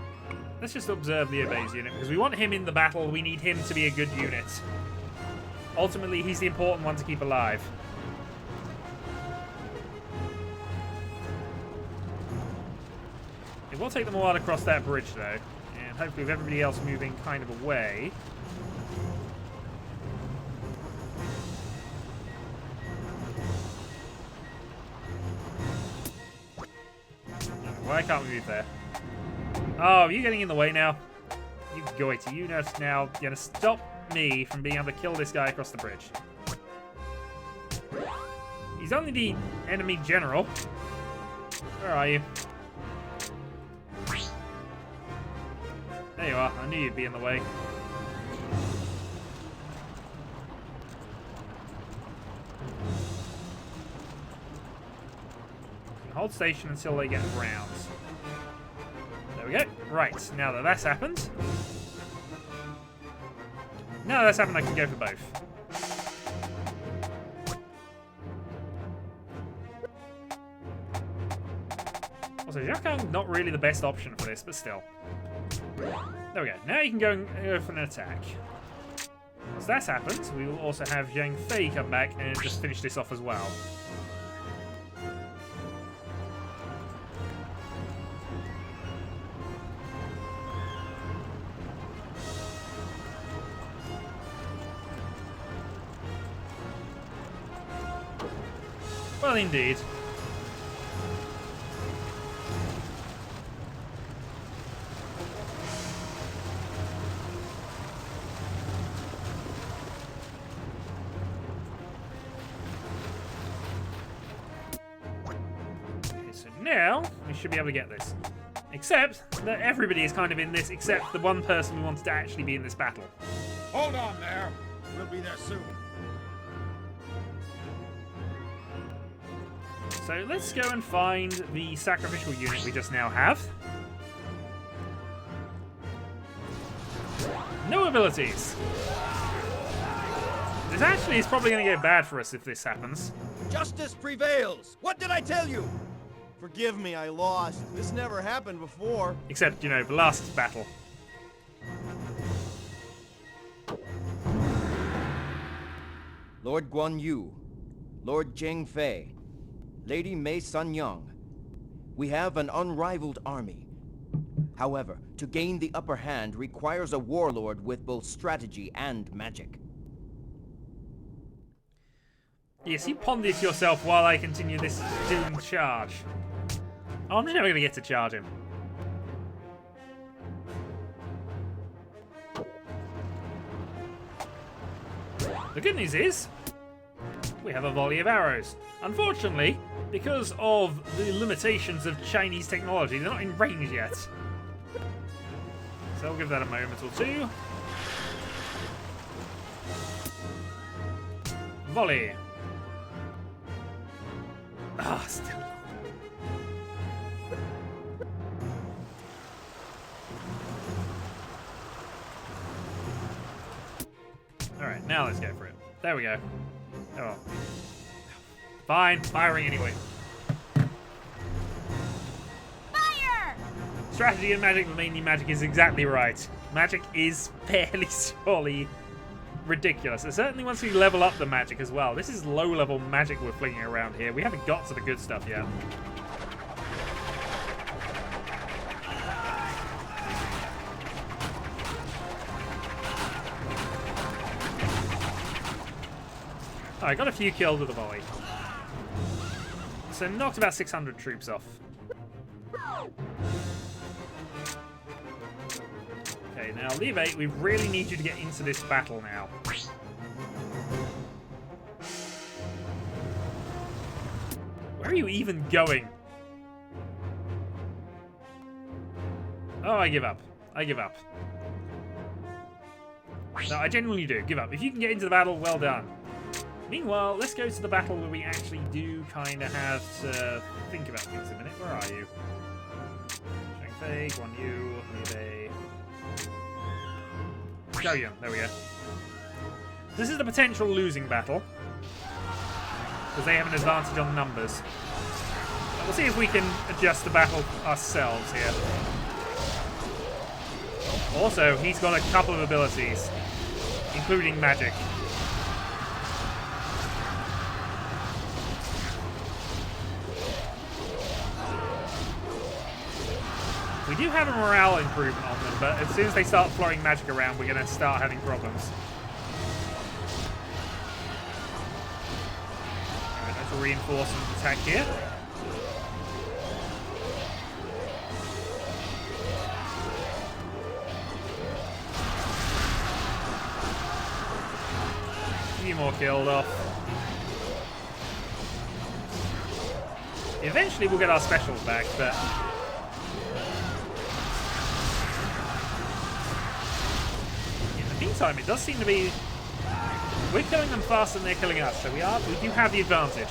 Let's just observe Liu Bei's unit, because we want him in the battle. We need him to be a good unit. Ultimately, he's the important one to keep alive. It will take them a while to cross that bridge, though. And hopefully with everybody else moving kind of away... Why can't we move there? Oh, you're getting in the way now. You goity. You know now going to stop me from being able to kill this guy across the bridge. He's only the enemy general. Where are you? There you are. I knew you'd be in the way. Hold station until they get around. There we go. Right, now that that's happened. Now that that's happened, I can go for both. Also, Zhao Kang's not really the best option for this, but still. There we go. Now you can go for an attack. Once that's happened, we will also have Zhang Fei come back and just finish this off as well. Well, indeed. so now we should be able to get this. Except that everybody is kind of in this, except the one person we wanted to actually be in this battle. Hold on there. We'll be there soon. So let's go and find the sacrificial unit we just now have. No abilities. This actually is probably going to get bad for us if this happens. Justice prevails! What did I tell you? Forgive me, I lost. This never happened before. Except, you know, the last battle. Lord Guan Yu, Lord Zheng Fei, Lady Mei Sun Young. We have an unrivaled army. However, to gain the upper hand requires a warlord with both strategy and magic. Yes, you ponder it yourself while I continue this doomed charge. Oh, I'm never going to get to charge him. The good news is, we have a volley of arrows. Unfortunately, because of the limitations of Chinese technology, they're not in range yet. So I'll give that a moment or two. Volley. Ah, still. Alright, now let's go for it. There we go. Oh. Fine, firing anyway. Fire! Strategy and magic, but mainly magic, is exactly right. Magic is fairly surely ridiculous. And certainly once we level up the magic as well. This is low-level magic we're flinging around here. We haven't got to the good stuff yet. I got a few kills with the volley. So knocked about 600 troops off. Okay, now Liu Bei, we really need you to get into this battle now. Where are you even going? Oh, I give up. I give up. No, I genuinely do. Give up. If you can get into the battle, well done. Meanwhile, let's go to the battle where we actually do kind of have to think about things a minute. Where are you? Zheng Fei, Guan Yu, Liu Bei. Zhao there we go. This is the potential losing battle, because they have an advantage on numbers. But we'll see if we can adjust the battle ourselves here. Also, he's got a couple of abilities, including magic. We do have a morale improvement on them, but as soon as they start throwing magic around, we're going to start having problems. Alright, that's a reinforcement attack here. A few more killed off. Eventually we'll get our specials back, but time, it does seem to be we're killing them faster than they're killing us, so we do have the advantage.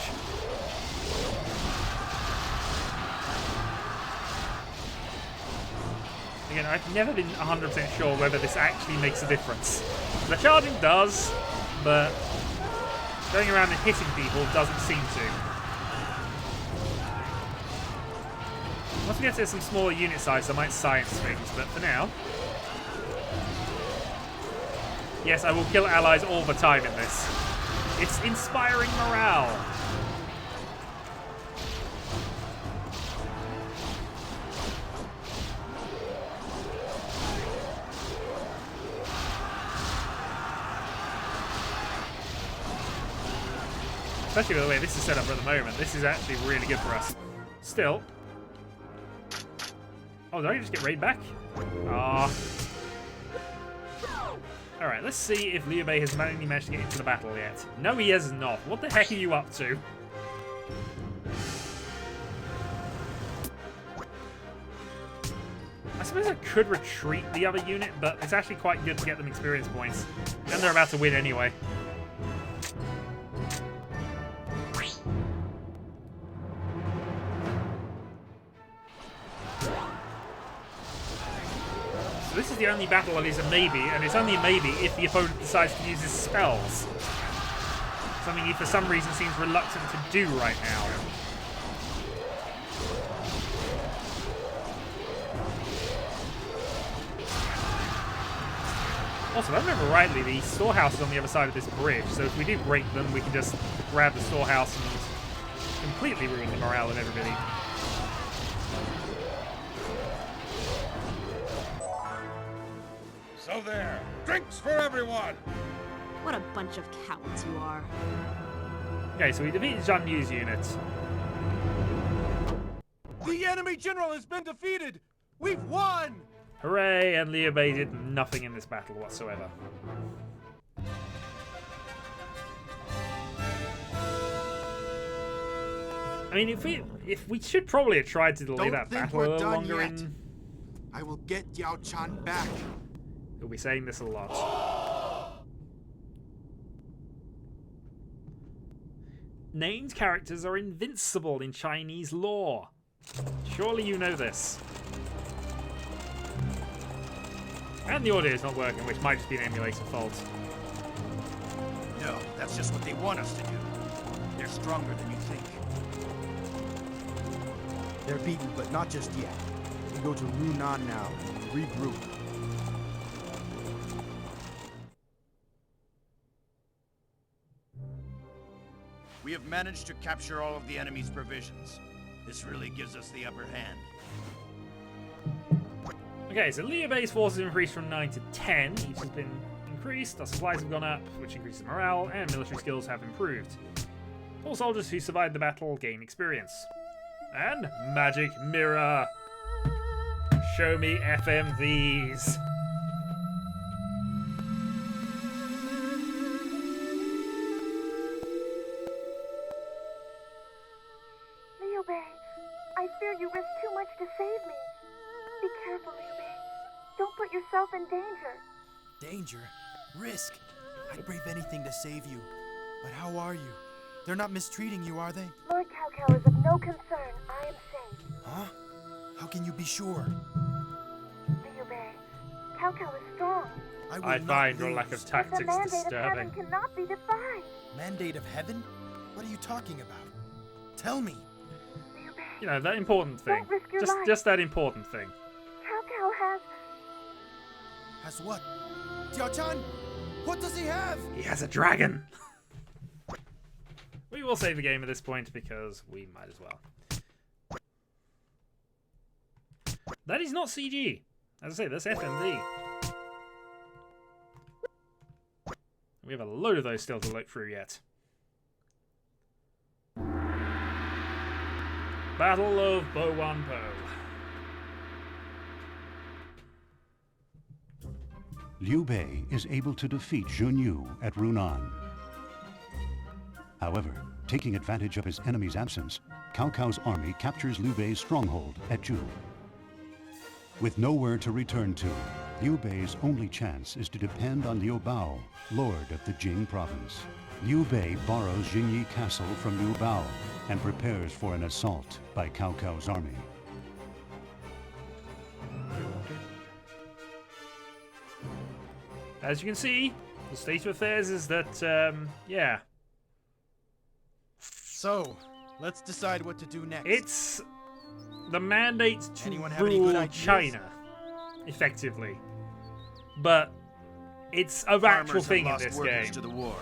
Again, I've never been 100% sure whether this actually makes a difference. The charging does, but going around and hitting people doesn't seem to. Once we get to some smaller unit size, I might science things, but for now. Yes, I will kill allies all the time in this. It's inspiring morale. Especially with the way this is set up at the moment. This is actually really good for us. Still. Oh, did I just get raid back? Ah. Alright, let's see if Liu Bei has managed to get into the battle yet. No, he has not. What the heck are you up to? suppose I could retreat the other unit, but it's actually quite good to get them experience points. And they're about to win anyway. So this is the only battle that is a maybe, and it's only a maybe if the opponent decides to use his spells. Something he for some reason seems reluctant to do right now. Also, if I remember rightly, the storehouse is on the other side of this bridge, so if we do break them, we can just grab the storehouse and completely ruin the morale of everybody. So there, drinks for everyone! What a bunch of cowards you are. Okay, so we defeated Zhang Yu's unit. The enemy general has been defeated! We've won! Hooray, and Liu Bei did nothing in this battle whatsoever. I mean, if we should probably have tried to delay that battle a little longer in... I will get Yao Chan back. We'll be saying this a lot. Named characters are invincible in Chinese lore. Surely you know this. And the audio is not working, which might just be an emulator fault. No, that's just what they want us to do. They're stronger than you think. They're beaten, but not just yet. We go to Runan now and regroup. We have managed to capture all of the enemy's provisions. This really gives us the upper hand. Okay, so Liu Bei's forces have increased from 9 to 10. Each has been increased, our supplies have gone up, which increases morale, and military skills have improved. All soldiers who survived the battle gain experience. And magic mirror. Show me FMVs. Liu Bei, I fear you risk too much to save me. Be careful, Liu Bei. Don't put yourself in danger. Danger? Risk? I'd brave anything to save you. But how are you? They're not mistreating you, are they? Lord Cao Cao is of no concern. I am safe. Huh? How can you be sure? Liu Bei, Cao Cao is strong. I find your lack of tactics The mandate disturbing. of heaven cannot be defied. Mandate of heaven? What are you talking about? Tell me. Liu Bei, You know, that important thing. don't risk your life. Just that important thing. Cao Cao has... Has what? Jiao-chan? What does he have? He has a dragon! We will save the game at this point because we might as well. That is not CG. As I say, that's FMV. We have a load of those still to look through yet. Battle of Boan. Liu Bei is able to defeat Zhun Yu at Runan. However, taking advantage of his enemy's absence, Cao Cao's army captures Liu Bei's stronghold at Zhu. With nowhere to return to, Liu Bei's only chance is to depend on Liu Bao, lord of the Jing province. Liu Bei borrows Jingyi Castle from Liu Bao and prepares for an assault by Cao Cao's army. As you can see, the state of affairs is that, yeah. So, let's decide what to do next. It's the mandate to Anyone have any good rule ideas? China, effectively. But it's an actual Farmers thing in have lost this workers game. to the war.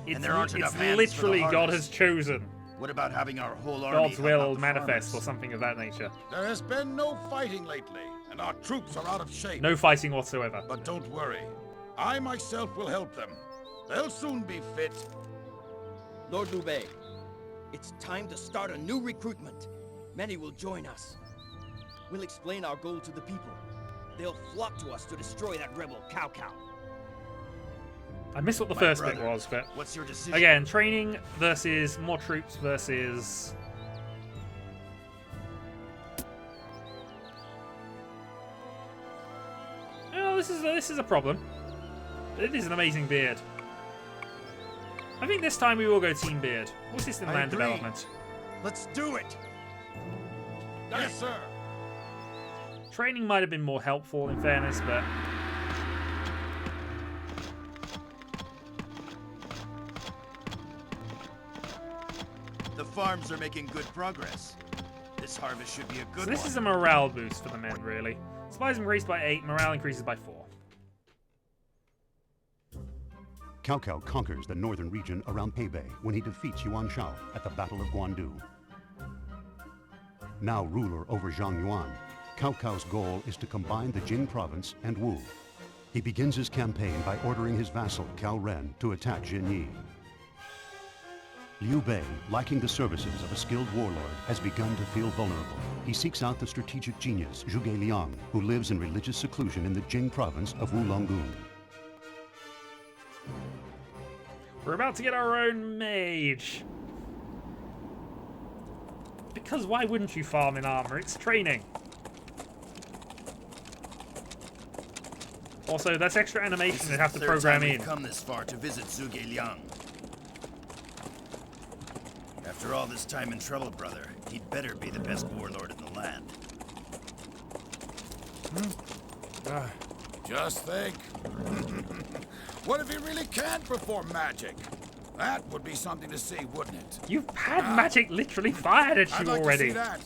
It's, and there aren't enough it's hands literally for the God harvest. has chosen. What about having our whole army God's help will out the manifest farmers? or something of that nature. There has been no fighting lately, and our troops are out of shape. No fighting whatsoever. But don't worry. I myself will help them. They'll soon be fit. Lord Liu Bei, it's time to start a new recruitment. Many will join us. We'll explain our goal to the people. They'll flock to us to destroy that rebel Cao Cao. I missed what the first bit was, but what's your decision? again, training versus more troops versus this is a problem. It is an amazing beard. I think this time we will go Team Beard. What's this in land development? Let's do it! Yes, sir! Training might have been more helpful, in fairness, but... The farms are making good progress. This harvest should be a good one. This is a morale boost for the men, really. Supplies increased by 8, morale increases by 4. Cao Cao conquers the northern region around Hebei when he defeats Yuan Shao at the Battle of Guandu. Now ruler over Zhangyuan, Cao Cao's goal is to combine the Jing province and Wu. He begins his campaign by ordering his vassal Cao Ren to attack Jinyi. Liu Bei, lacking the services of a skilled warlord, has begun to feel vulnerable. He seeks out the strategic genius Zhuge Liang, who lives in religious seclusion in the Jing province of Wulonggun. We're about to get our own mage. Because why wouldn't you farm in armor? It's training. Also, that's extra animation they have to program in. Come this far to visit Zhuge Liang. After all this time in trouble, brother, he'd better be the best warlord in the land. Just think. What if he really can perform magic? That would be something to see, wouldn't it? You've had magic literally fired at you already. To see that.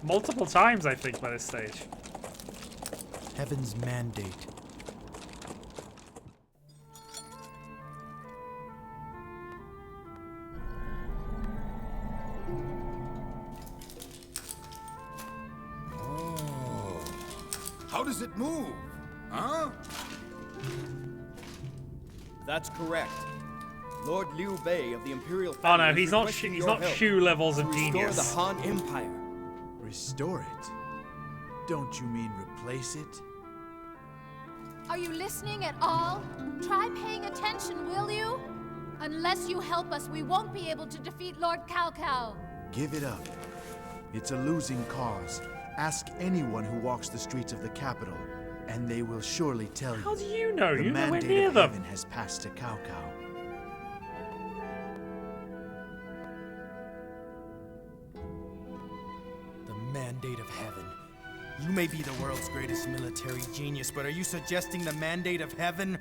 Multiple times, I think, by this stage. Heaven's mandate. Oh. How does it move? Huh? That's correct. Lord Liu Bei of the Imperial Oh family no, he's not shoe levels of genius. Restore the Han Empire. Restore it? Don't you mean replace it? Are you listening at all? Try paying attention, will you? Unless you help us, we won't be able to defeat Lord Cao Cao. Give it up. It's a losing cause. Ask anyone who walks the streets of the capital, and they will surely tell you. How do you know? The You're nowhere mandate near of them. heaven has passed to Cao Cao. The mandate of heaven. You may be the world's greatest military genius, but are you suggesting the mandate of heaven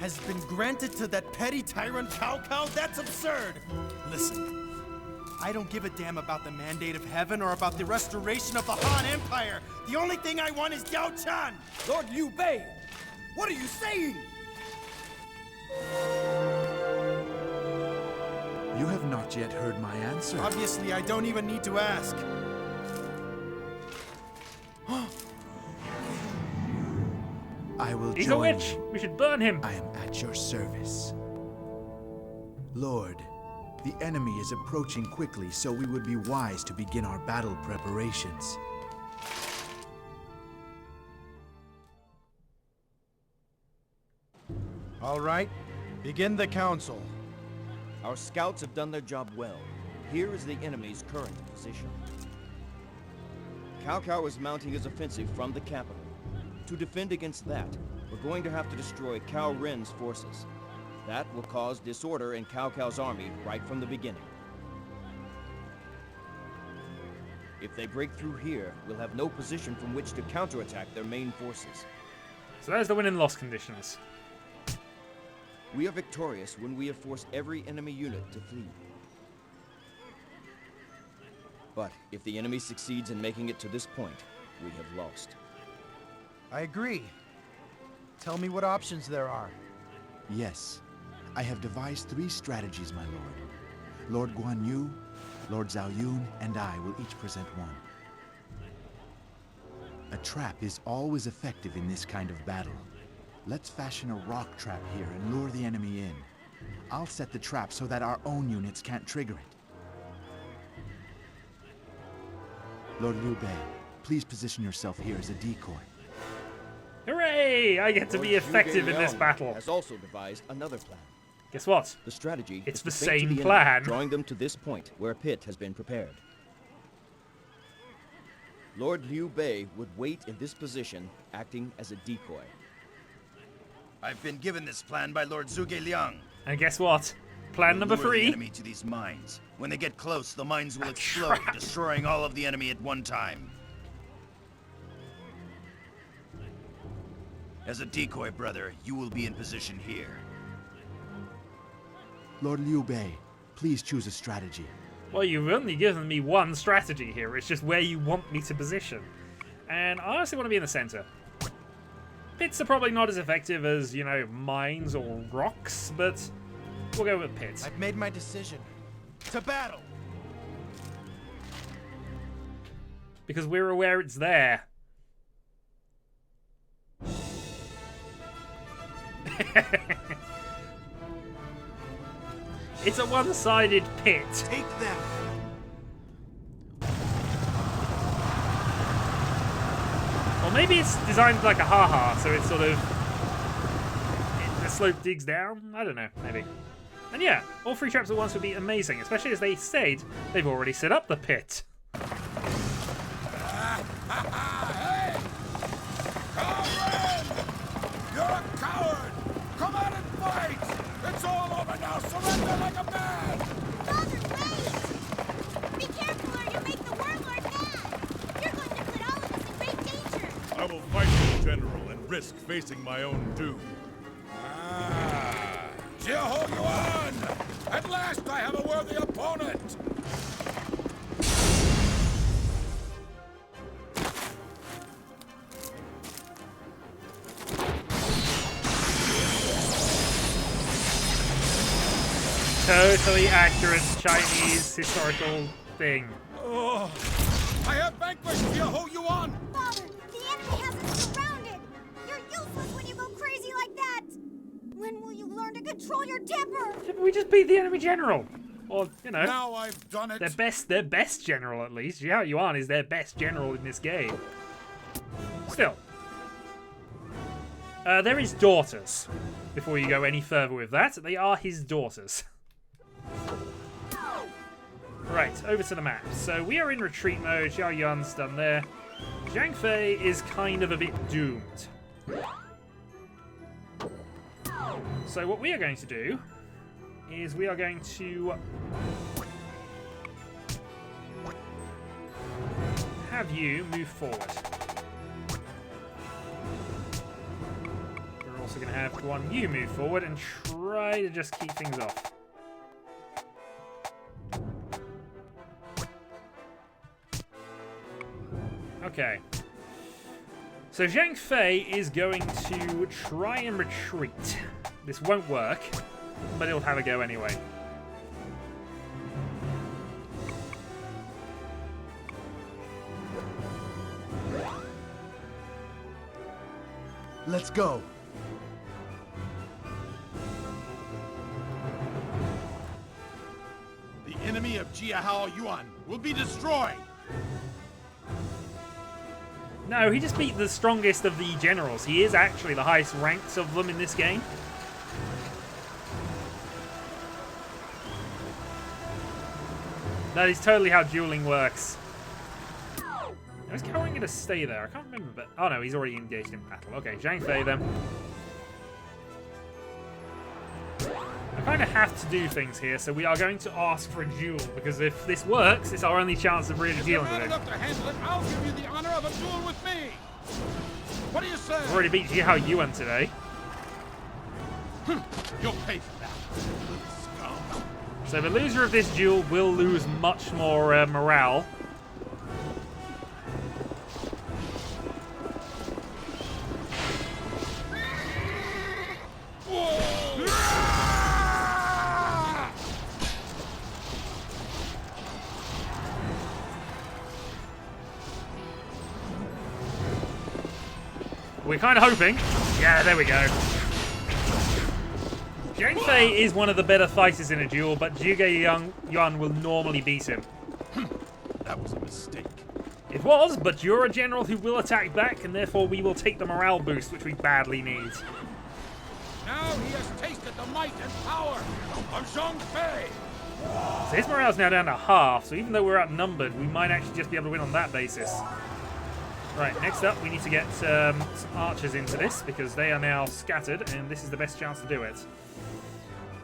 has been granted to that petty tyrant Cao Cao? That's absurd! Listen, I don't give a damn about the mandate of heaven or about the restoration of the Han Empire. The only thing I want is Yao Chan! Lord Liu Bei, what are you saying? You have not yet heard my answer. Obviously, I don't even need to ask. I will He's join a witch. you. We should burn him. I am at your service. Lord, the enemy is approaching quickly, so we would be wise to begin our battle preparations. All right, begin the council. Our scouts have done their job well. Here is the enemy's current position. Cao Cao is mounting his offensive from the capital. To defend against that, we're going to have to destroy Cao Ren's forces. That will cause disorder in Cao Cao's army right from the beginning. If they break through here, we'll have no position from which to counterattack their main forces. So there's the win and loss conditions. We are victorious when we have forced every enemy unit to flee. But if the enemy succeeds in making it to this point, we have lost. I agree. Tell me what options there are. Yes. I have devised 3 strategies, my lord. Lord Guan Yu, Lord Zhao Yun, and I will each present one. A trap is always effective in this kind of battle. Let's fashion a rock trap here and lure the enemy in. I'll set the trap so that our own units can't trigger it. Lord Liu Bei, please position yourself here as a decoy. Hooray! I get to be effective in this battle. Has also devised another plan. Guess what? The strategy It's is the to feint to same enemy, plan. drawing them to this point where a pit has been prepared. Lord Liu Bei would wait in this position, acting as a decoy. I've been given this plan by Lord Zhuge Liang. And guess what? Plan number Lure 3. the enemy to these mines. When they get close, the mines will explode, destroying all of the enemy at one time. As a decoy, brother, you will be in position here. Lord Liu Bei, please choose a strategy. Well, you've only given me one strategy here. It's just where you want me to position. And I honestly want to be in the center. Pits are probably not as effective as, you know, mines or rocks, but we'll go with pits. I've made my decision. To battle! Because we're aware it's there. It's a one-sided pit. Take them! Or maybe it's designed like a ha-ha, so it's sort of... the slope digs down? I don't know, maybe. And yeah, all 3 traps at once would be amazing, especially as they said they've already set up the pit. Hey! Comrade! You're a coward! Come out and fight! It's all over now! Surrender like a man! Father, wait! Be careful or you'll make the warlord mad! You're going to put all of us in great danger! I will fight you, General, and risk facing my own doom. Jiaho Yuan! At last I have a worthy opponent! Totally accurate Chinese historical thing. Oh, I have vanquished Jiaho Yuan! Father, the enemy has us surrounded! You're useless when you go crazy like that! When will you learn to control your temper? We just beat the enemy general. Or, you know, now I've done it. Their best general, at least. Xiao Yuan is their best general in this game. Still. They're his daughters. Before you go any further with that, they are his daughters. Right, over to the map. So we are in retreat mode. Xiao Yuan's done there. Zhang Fei is kind of a bit doomed. So what we are going to do is we are going to have you move forward. We're also going to have you move forward and try to just keep things off. Okay. So Zhang Fei is going to try and retreat. This won't work, but he'll have a go anyway. Let's go. The enemy of Jiaho Yuan will be destroyed! No, he just beat the strongest of the generals. He is actually the highest ranked of them in this game. That is totally how dueling works. Is Cowan going to stay there? I can't remember, but... oh no, he's already engaged in battle. Okay, Zhang Fei then. I kind of have to do things here, so we are going to ask for a duel, because if this works, it's our only chance of really dealing with it. If you're man enough to handle it, I'll give you the honor of a duel with me! What do you say? I've already beat Jiaho Yuan today. You'll pay for that. Scum. So the loser of this duel will lose much more morale. We're kind of hoping. Yeah, there we go. Zhang Fei is one of the better fighters in a duel, but Zhuge Yuan will normally beat him. That was a mistake. It was, but you're a general who will attack back, and therefore we will take the morale boost, which we badly need. Now he has tasted the might and power of Zhang Fei. So his morale's now down to half, so even though we're outnumbered, we might actually just be able to win on that basis. Right, next up we need to get some archers into this because they are now scattered and this is the best chance to do it.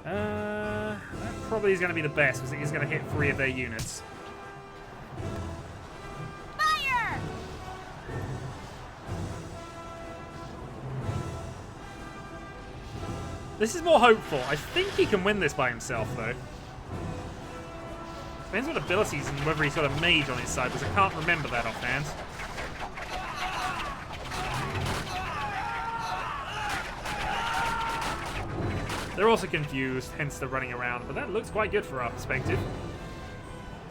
That probably is going to be the best because it is going to hit 3 of their units. Fire! This is more hopeful. I think he can win this by himself though. Depends what abilities and whether he's got a mage on his side because I can't remember that offhand. They're also confused, hence they're running around, but that looks quite good for our perspective.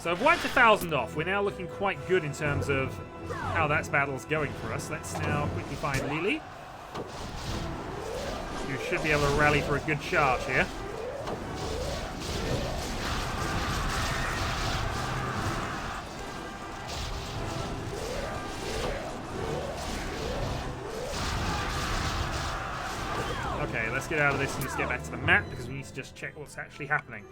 So I've wiped 1,000 off. We're now looking quite good in terms of how that battle's going for us. Let's now quickly find Lily. You should be able to rally for a good charge here. Okay, let's get out of this and just get back to the map because we need to just check what's actually happening.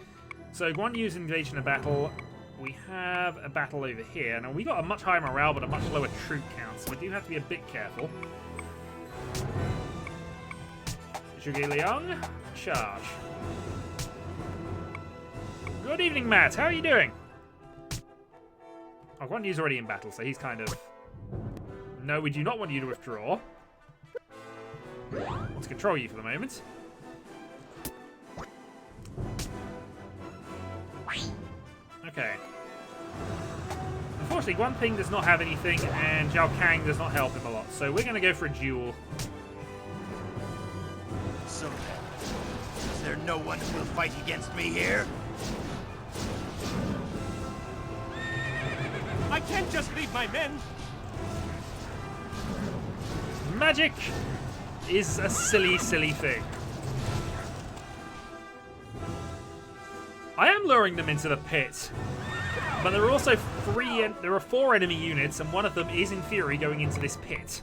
So, Guan Yu's engaged in a battle. We have a battle over here. Now, we got a much higher morale but a much lower troop count, so we do have to be a bit careful. Zhuge Liang, charge. Good evening, Matt. How are you doing? Oh, Guan Yu's already in battle, so he's kind of... No, we do not want you to withdraw. Want to control you for the moment. Okay. Unfortunately, Guan Ping does not have anything, and Zhao Kang does not help him a lot, so we're going to go for a duel. So then, is there no one who will fight against me here? I can't just leave my men! Magic is a silly, silly thing. I am luring them into the pit, but there are also 4 enemy units, and one of them is in theory going into this pit,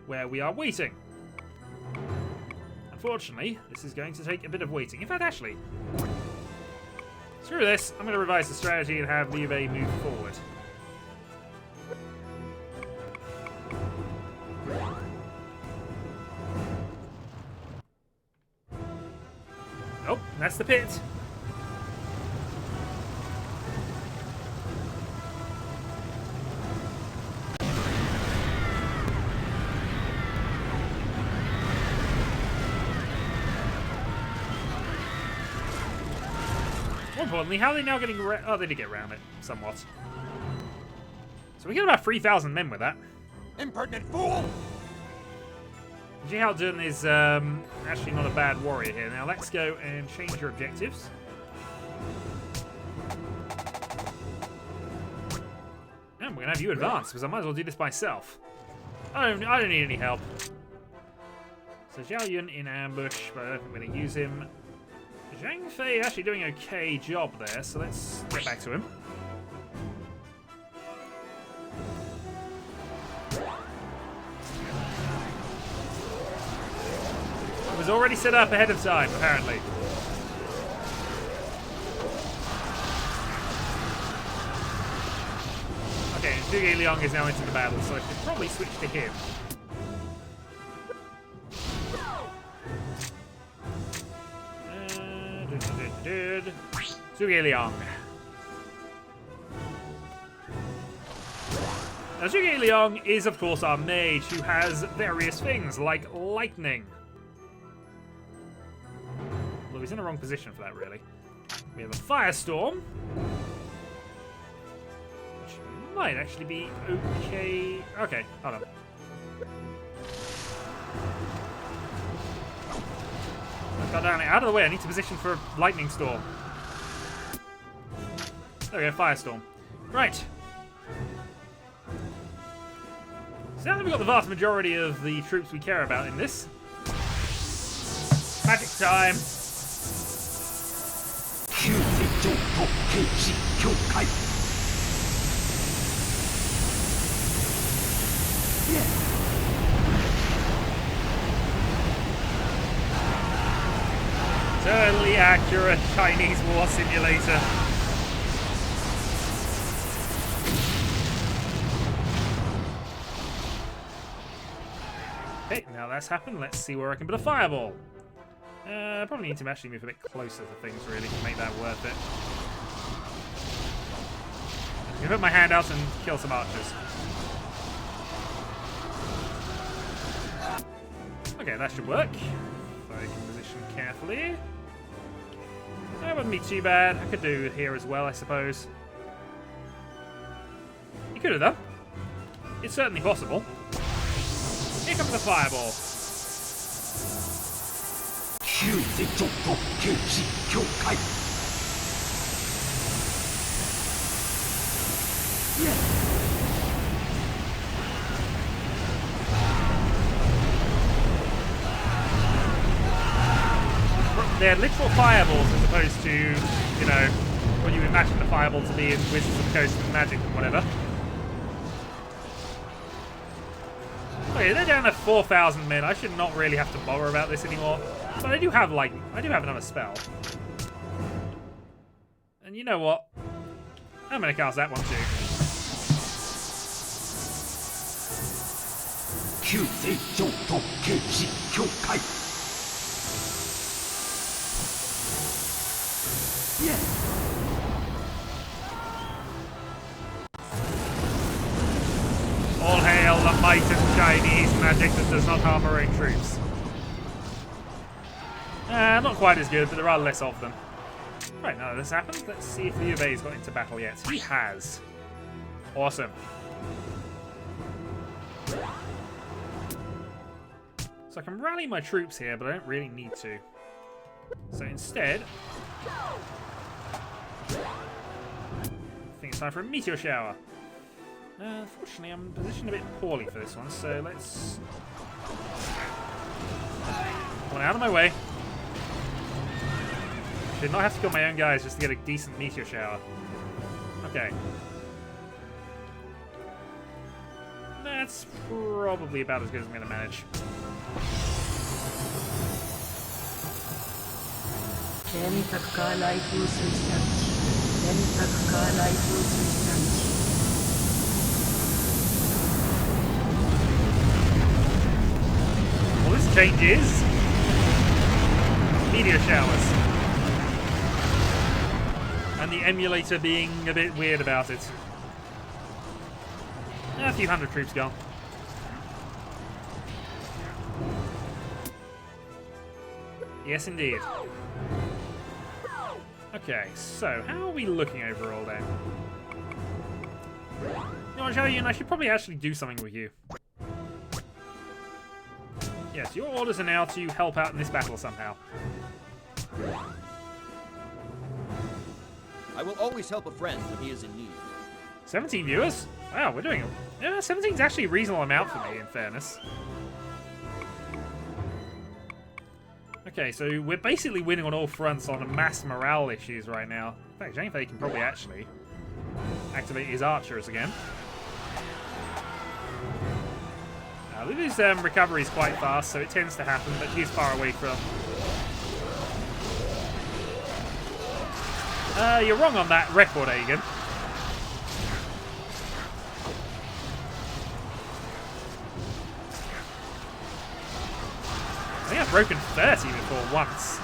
where we are waiting. Unfortunately, this is going to take a bit of waiting. In fact, actually, screw this. I'm going to revise the strategy and have Liu Bei move forward. Oh, that's the pit. More importantly, how are they now getting around? Oh, they did get around it, somewhat. So we get about 3,000 men with that. Impertinent fool! Ji Hao Dun is actually not a bad warrior here. Now let's go and change your objectives. And we're going to have you advance, because I might as well do this myself. I don't need any help. So Zhao Yun in ambush, but I don't think we're going to use him. Zhang Fei actually doing an okay job there, so let's get back to him. It was already set up ahead of time, apparently. Okay, and Zhuge Liang is now into the battle, so I should probably switch to him. Zhuge Liang. Now, Zhuge Liang is, of course, our mage, who has various things, like lightning. Although he's in the wrong position for that, really. We have a firestorm, which might actually be okay. Okay, hold on. I've got down out of the way. I need to position for a lightning storm. There we go, firestorm. Right. So now that we've got the vast majority of the troops we care about in this, magic time. Totally accurate Chinese war simulator. Okay, now that's happened. Let's see where I can put a fireball. Probably need to actually move a bit closer to things, really, to make that worth it. I'm gonna put my hand out and kill some archers. Okay, that should work. If I can position carefully. That wouldn't be too bad. I could do it here as well, I suppose. You could have done. It's certainly possible. Here comes the fireball. They're literal fireballs as opposed to, you know, what you imagine the fireball to be in Wizards of the Coast and Magic and whatever. Okay, they're down to 4,000 men. I should not really have to bother about this anymore. But I do have another spell. And you know what? I'm gonna cast that one too. All hail the might of Chinese magic that does not harm our own troops. Not quite as good, but there are less of them. Right, now that this happened, let's see if Liu Bei's got into battle yet. He has. Awesome. So I can rally my troops here, but I don't really need to. So instead, I think it's time for a meteor shower. Unfortunately, I'm positioned a bit poorly for this one, so let's... Come on, out of my way. Should not have to kill my own guys just to get a decent meteor shower. Okay. That's probably about as good as I'm going to manage. Well, this changes. Meteor showers. And the emulator being a bit weird about it. A few hundred troops gone. Yes, indeed. Okay, so how are we looking overall then? You know what, Xiaoyun, I should probably actually do something with you. Yes, your orders are now to help out in this battle somehow. I will always help a friend when he is in need. 17 viewers? Wow, we're doing it. Yeah, 17 is actually a reasonable amount for me, in fairness. Okay, so we're basically winning on all fronts on mass morale issues right now. In fact, Zhang can probably actually activate his archers again. Lulu's recovery is quite fast, so it tends to happen, but he's far away from... you're wrong on that record, Aegon. I think I've broken 30 before once.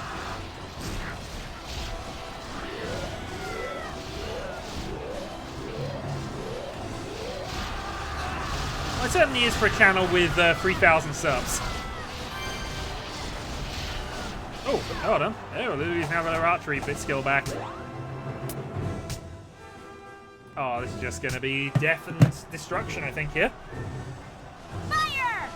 Well, it certainly is for a channel with 3,000 subs. Oh, hold on. Oh, Lulu's now got her archery bit skill back. Oh, this is just going to be death and destruction, I think, here. Fire!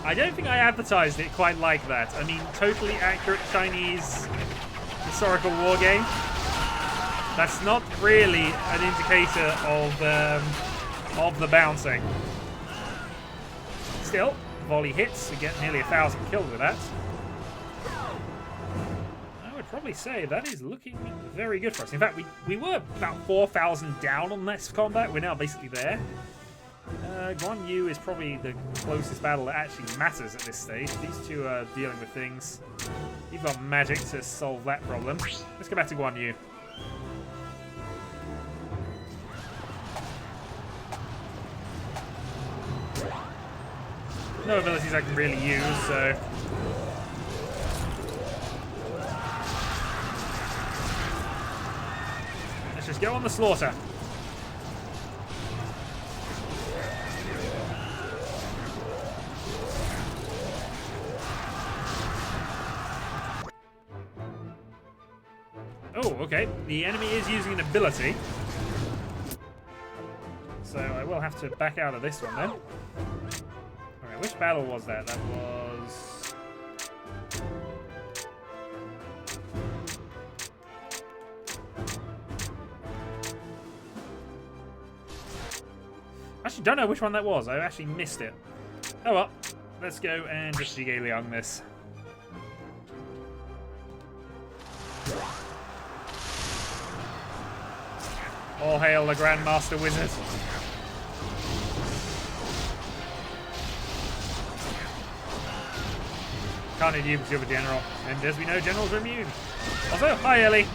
I don't think I advertised it quite like that. I mean, totally accurate Chinese historical war game. That's not really an indicator of the bouncing. Still, volley hits. We get nearly 1,000 kills with that. I would probably say that is looking very good for us. In fact, we were about 4,000 down on this combat. We're now basically there. Guan Yu is probably the closest battle that actually matters at this stage. These two are dealing with things. You've got magic to solve that problem. Let's go back to Guan Yu. No abilities I can really use, so... let's just go on the slaughter. Oh, okay. The enemy is using an ability. So I will have to back out of this one then. Alright, which battle was that? That was... actually don't know which one that was. I actually missed it. Oh well. Let's go and just Zhuge Liang this. All hail the Grandmaster Wizard. Can't hit you because you're a general. And as we know, generals are immune. Also, hi Ellie.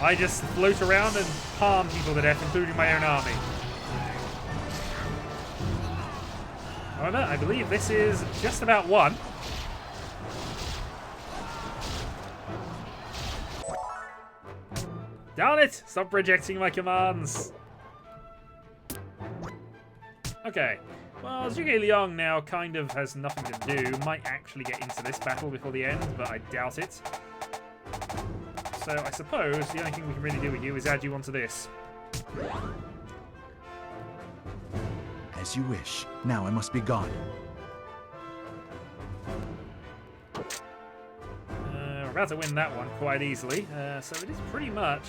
I just float around and palm people to death, including my own army. However, I believe this is just about one. Darn it! Stop rejecting my commands! Okay. Well, Zhuge Liang now kind of has nothing to do. Might actually get into this battle before the end, but I doubt it. So I suppose the only thing we can really do with you is add you onto this. As you wish. Now I must be gone. We're about to win that one quite easily. So it is pretty much...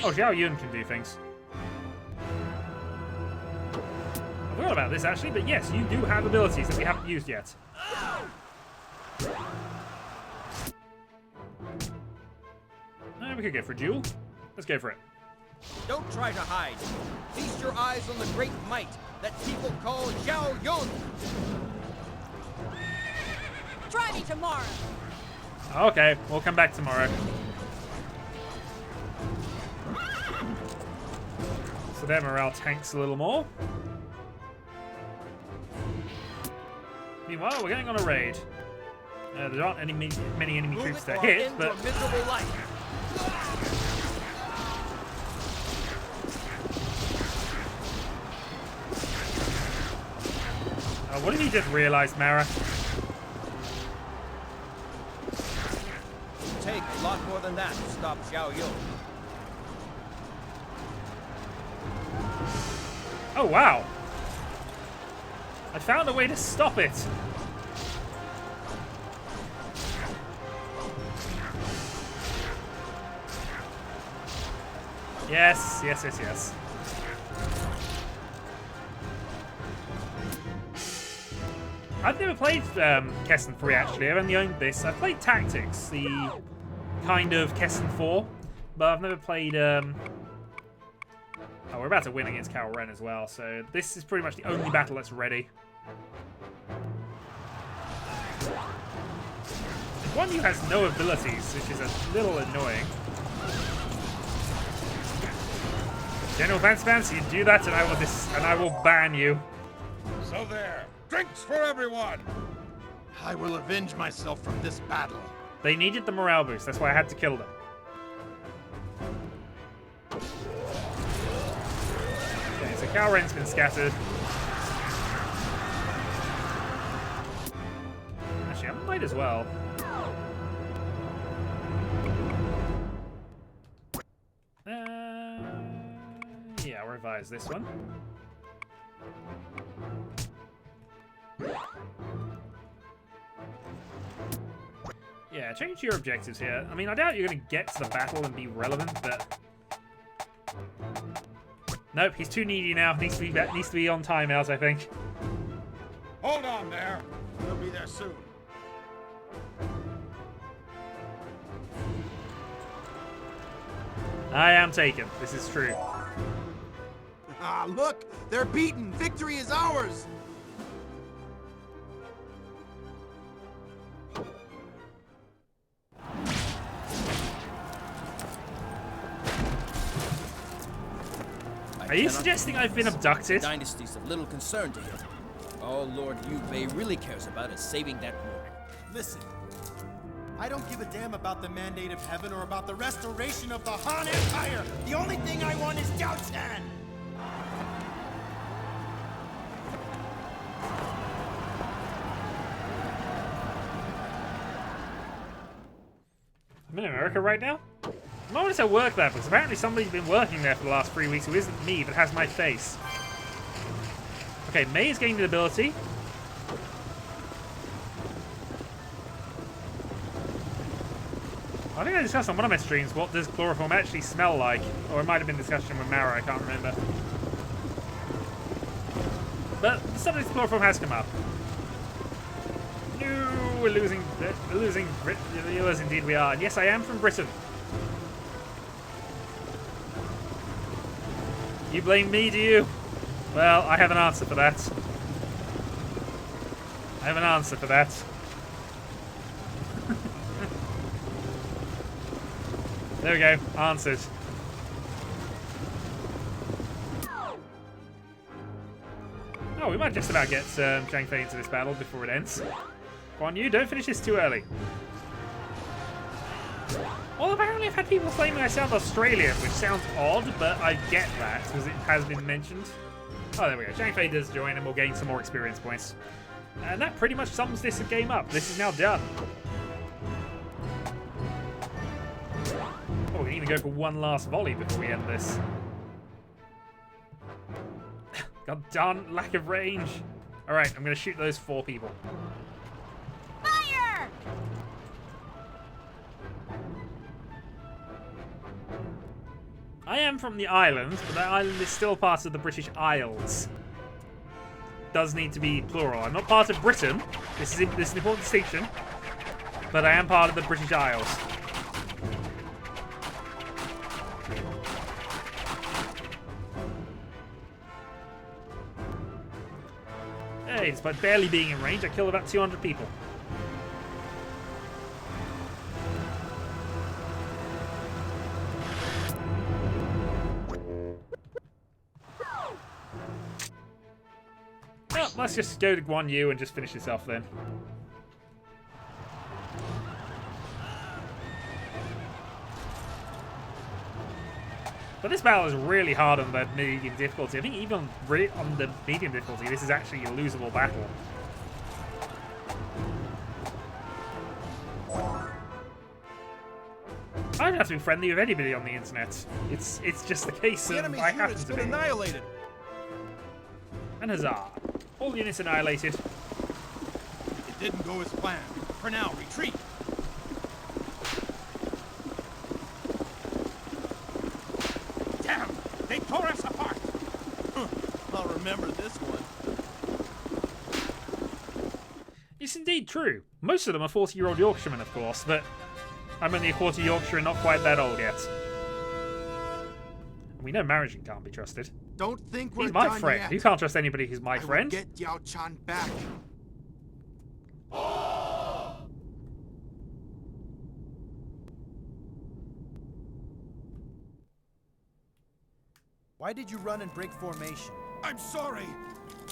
oh, Zhao Yun can do things. I forgot about this actually, but yes, you do have abilities that we haven't used yet. We could go for a duel. Let's go for it. Don't try to hide. Feast your eyes on the great might that people call Zhao Yun. Try me tomorrow. Okay, we'll come back tomorrow. So their morale tanks a little more. Meanwhile, we're going on a raid. There aren't many enemy troops to hit, but... what did you just realize, Mara? It'll take a lot more than that to stop Zhao Yun. Oh, wow. I found a way to stop it. Yes, yes, yes, yes. I've never played Kessen 3 actually. I've only owned this. I've played Tactics, the kind of Kessen 4, but I've never played. Oh, we're about to win against Carol Ren as well, so this is pretty much the only battle that's ready. One who has no abilities, which is a little annoying. General Fancy, you do that, and I will ban you. So there, drinks for everyone. I will avenge myself from this battle. They needed the morale boost. That's why I had to kill them. Okay, so Cal Ren's been scattered. Actually, I might as well. Yeah, I'll revise this one. Yeah, change your objectives here. I mean, I doubt you're going to get to the battle and be relevant, but... Nope, he's too needy now. Needs to be on timeout, I think. Hold on there. We'll be there soon. I am taken. This is true. Ah, look! They're beaten! Victory is ours! Are you suggesting I've been abducted? Dynasty's of little concern to him. All Lord Liu Bei really cares about is saving that war. Listen, I don't give a damn about the Mandate of Heaven or about the restoration of the Han Empire! The only thing I want is Diao Chan! I'm in America right now? I'm not going to work there because apparently somebody's been working there for the last 3 weeks who isn't me but has my face. Okay, May is gaining an ability. I think I discussed on one of my streams what does chloroform actually smell like. Or it might have been discussion with Mara, I can't remember. But the subject of chloroform has come up. No, we're losing viewers, indeed we are. And yes, I am from Britain. You blame me, do you? Well, I have an answer for that. I have an answer for that. There we go. Answered. Oh, we might just about get Zhang Fei into this battle before it ends. Guan Yu, don't finish this too early. Well, apparently I've had people claiming I sound Australian, which sounds odd, but I get that, because it has been mentioned. Oh, there we go. Zhang Fei does join, and we'll gain some more experience points. And that pretty much sums this game up. This is now done. Oh, we can even go for one last volley before we end this. God darn, lack of range. Alright, I'm going to shoot those 4 people. Fire! I am from the islands, but that island is still part of the British Isles. Does need to be plural. I'm not part of Britain. This is an important distinction. But I am part of the British Isles. Hey, despite barely being in range, I killed about 200 people. Well, let's just go to Guan Yu and just finish this off then. But this battle is really hard on the medium difficulty. I think even on the medium difficulty, this is actually a losable battle. I don't have to be friendly with anybody on the internet. It's just the case of I happen to be. Annihilated. And huzzah! All units annihilated. It didn't go as planned. For now, retreat. Damn! They tore us apart! I'll remember this one. It's indeed true. Most of them are 40-year-old Yorkshiremen, of course, but I'm only a quarter Yorkshire and not quite that old yet. We know Marigin can't be trusted. Don't think we're He's my done friend. yet. You can't trust anybody who's my I will friend. get Diao Chan back. Why did you run and break formation? I'm sorry!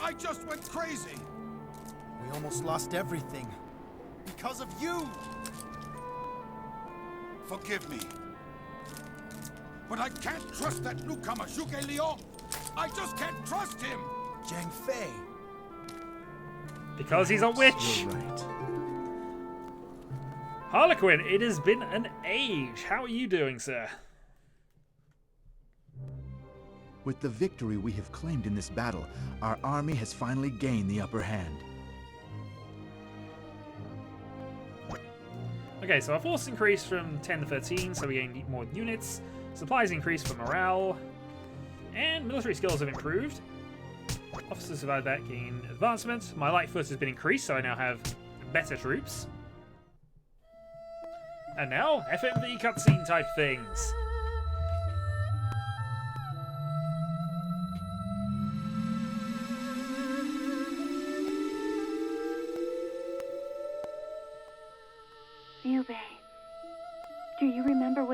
I just went crazy! We almost lost everything. Because of you! Forgive me. But I can't trust that newcomer, Zhuge Liang! I just can't trust him! Zhang Fei. Because he's a witch. You're right. Harlequin, it has been an age. How are you doing, sir? With the victory we have claimed in this battle, our army has finally gained the upper hand. Okay, so our force increased from 10 to 13, so we gained more units. Supplies increased for morale. And military skills have improved. Officers survived that, gain advancement. My light foot has been increased, so I now have better troops. And now, FMV cutscene type things.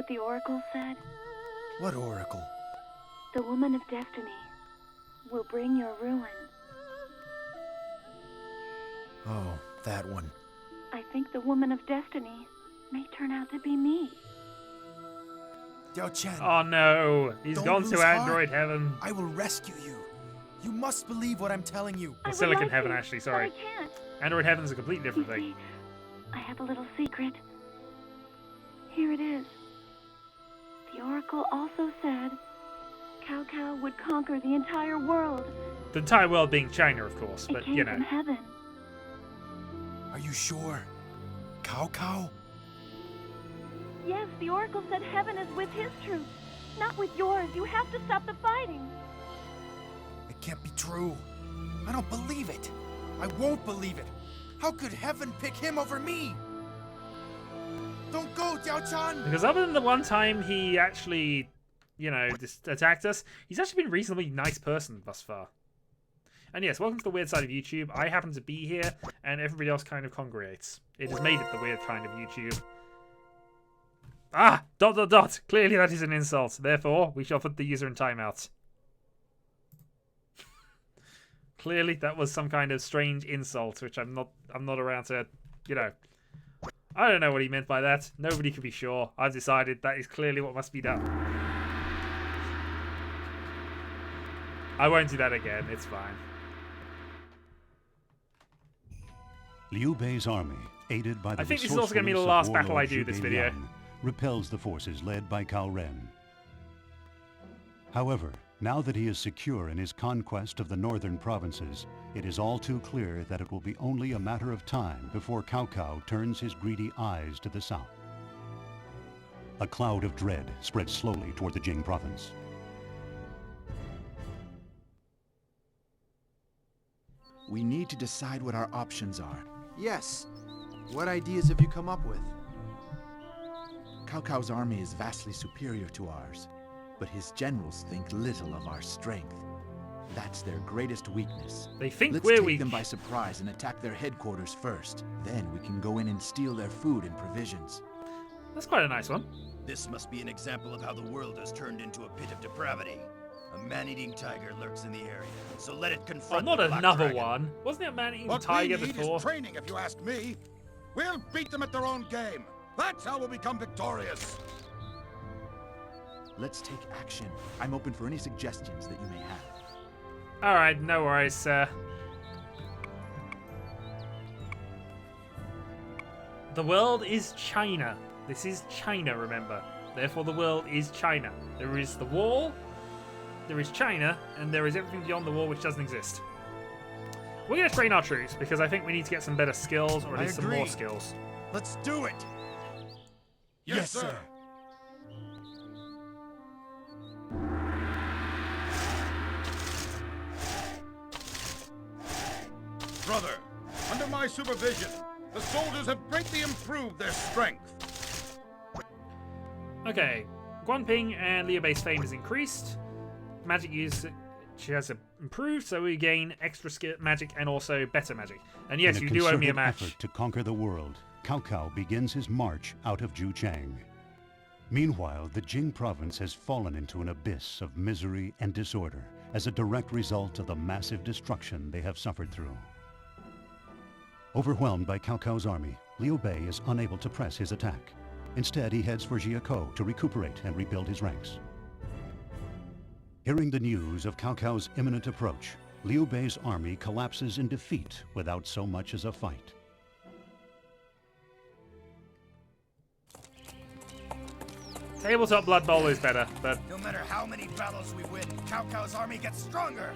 what the Oracle said? What Oracle? The Woman of Destiny will bring your ruin. Oh, that one. I think the Woman of Destiny may turn out to be me. Diao Chen. Oh no, he's gone to Android Heaven. I will rescue you. You must believe what I'm telling you. Silicon Heaven, actually, sorry. But I can't. Android Heaven's a completely different You thing. see, I have a little secret. Here it is. The Oracle also said Cao Cao would conquer the entire world. The entire world being China, of course, It but came you know. from heaven. Are you sure? Cao Cao? Yes, the Oracle said heaven is with his troops, not with yours. You have to stop the fighting. It can't be true. I don't believe it. I won't believe it. How could heaven pick him over me? Don't go, Diao Chan! Because other than the one time he actually, you know, just attacked us, he's actually been a reasonably nice person thus far. And yes, welcome to the weird side of YouTube. I happen to be here, and everybody else kind of congregates. It has made it the weird kind of YouTube. Ah! ... Clearly that is an insult. Therefore, we shall put the user in timeout. Clearly that was some kind of strange insult, which I'm not around to, you know. I don't know what he meant by that. Nobody can be sure. I've decided that is clearly what must be done. I won't do that again. It's fine. Liu Bei's army, aided by the I think this is also going to be the last battle I do this video. Repels the forces led by Cao Ren. However, now that he is secure in his conquest of the northern provinces, it is all too clear that it will be only a matter of time before Cao Cao turns his greedy eyes to the south. A cloud of dread spreads slowly toward the Jing province. We need to decide what our options are. Yes. What ideas have you come up with? Cao Cao's army is vastly superior to ours, but his generals think little of our strength. That's their greatest weakness. They think Let's we're take weak. them by surprise and attack their headquarters first. Then we can go in and steal their food and provisions. That's quite a nice one. This must be an example of how the world has turned into a pit of depravity. A man-eating tiger lurks in the area, so let it confront not the Black another Dragon. one. Wasn't it a man-eating What tiger we need before? is training, if you ask me. We'll beat them at their own game. That's how we'll become victorious. Let's take action. I'm open for any suggestions that you may have. Alright, no worries, sir. The world is China. This is China, remember. Therefore, the world is China. There is the wall, there is China, and there is everything beyond the wall which doesn't exist. We're going to train our troops, because I think we need to get some better skills, or at least some more skills. Let's do it! Yes, sir. Brother, under my supervision, the soldiers have greatly improved their strength. Okay, Guanping and Liu Bei's fame is increased. Magic use has improved, so we gain extra skill, magic and also better magic. And yes, In you do owe me a concerted match. effort to conquer the world, Cao Cao begins his march out of Zhuchang. Meanwhile, the Jing province has fallen into an abyss of misery and disorder as a direct result of the massive destruction they have suffered through. Overwhelmed by Cao Cao's army, Liu Bei is unable to press his attack. Instead, he heads for Jiakou to recuperate and rebuild his ranks. Hearing the news of Cao Cao's imminent approach, Liu Bei's army collapses in defeat without so much as a fight. Tabletop Blood Bowl is better, but No matter how many battles we win, Cao Cao's army gets stronger.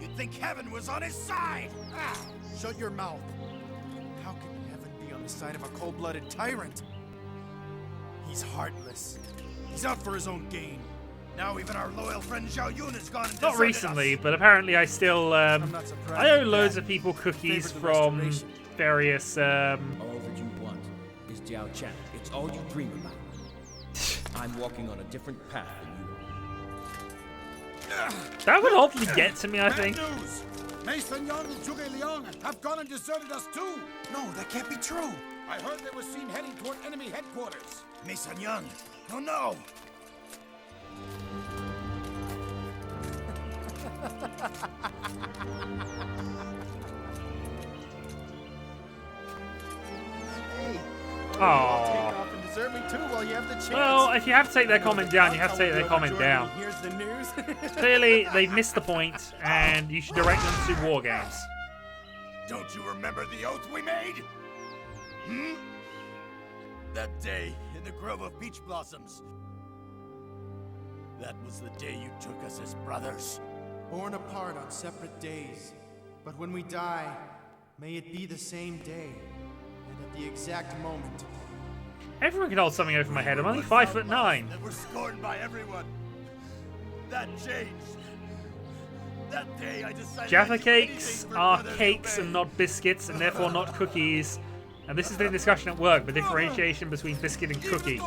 You'd think heaven was on his side. Ah! Shut your mouth. How can heaven be on the side of a cold-blooded tyrant? He's heartless. He's out for his own gain. Now even our loyal friend Zhao Yun has gone and not deserted recently, us. but apparently I still, I'm not surprised I owe at loads that. of people cookies Favored the from restoration. various, All that you want is Jiao Chen. It's all you dream about. I'm walking on a different path than you are. that would oddly get to me, I Bad think. news! Mason Young and Zhuge Liang have gone and deserted us too. No, that can't be true. I heard they were seen heading toward enemy headquarters. Mason Young, Oh no! Hey, Oh. take off and desert me too while you have the chance. Well, if you have to take their comment down, you have to take their comment down. Here's the news. Clearly, they've missed the point, and you should direct them to Wargames. Don't you remember the oath we made? Hmm? That day in the Grove of Peach Blossoms. That was the day you took us as brothers. Born apart on separate days. But when we die, may it be the same day. And at the exact moment. Everyone can hold something over my head. I'm only 5'9". And we're scorned by everyone. That changed. That day I decided Jaffa I'd do cakes anything for are Brother cakes Lupe. and not biscuits, and therefore not cookies. And this has been a discussion at work, the differentiation between biscuit and cookie.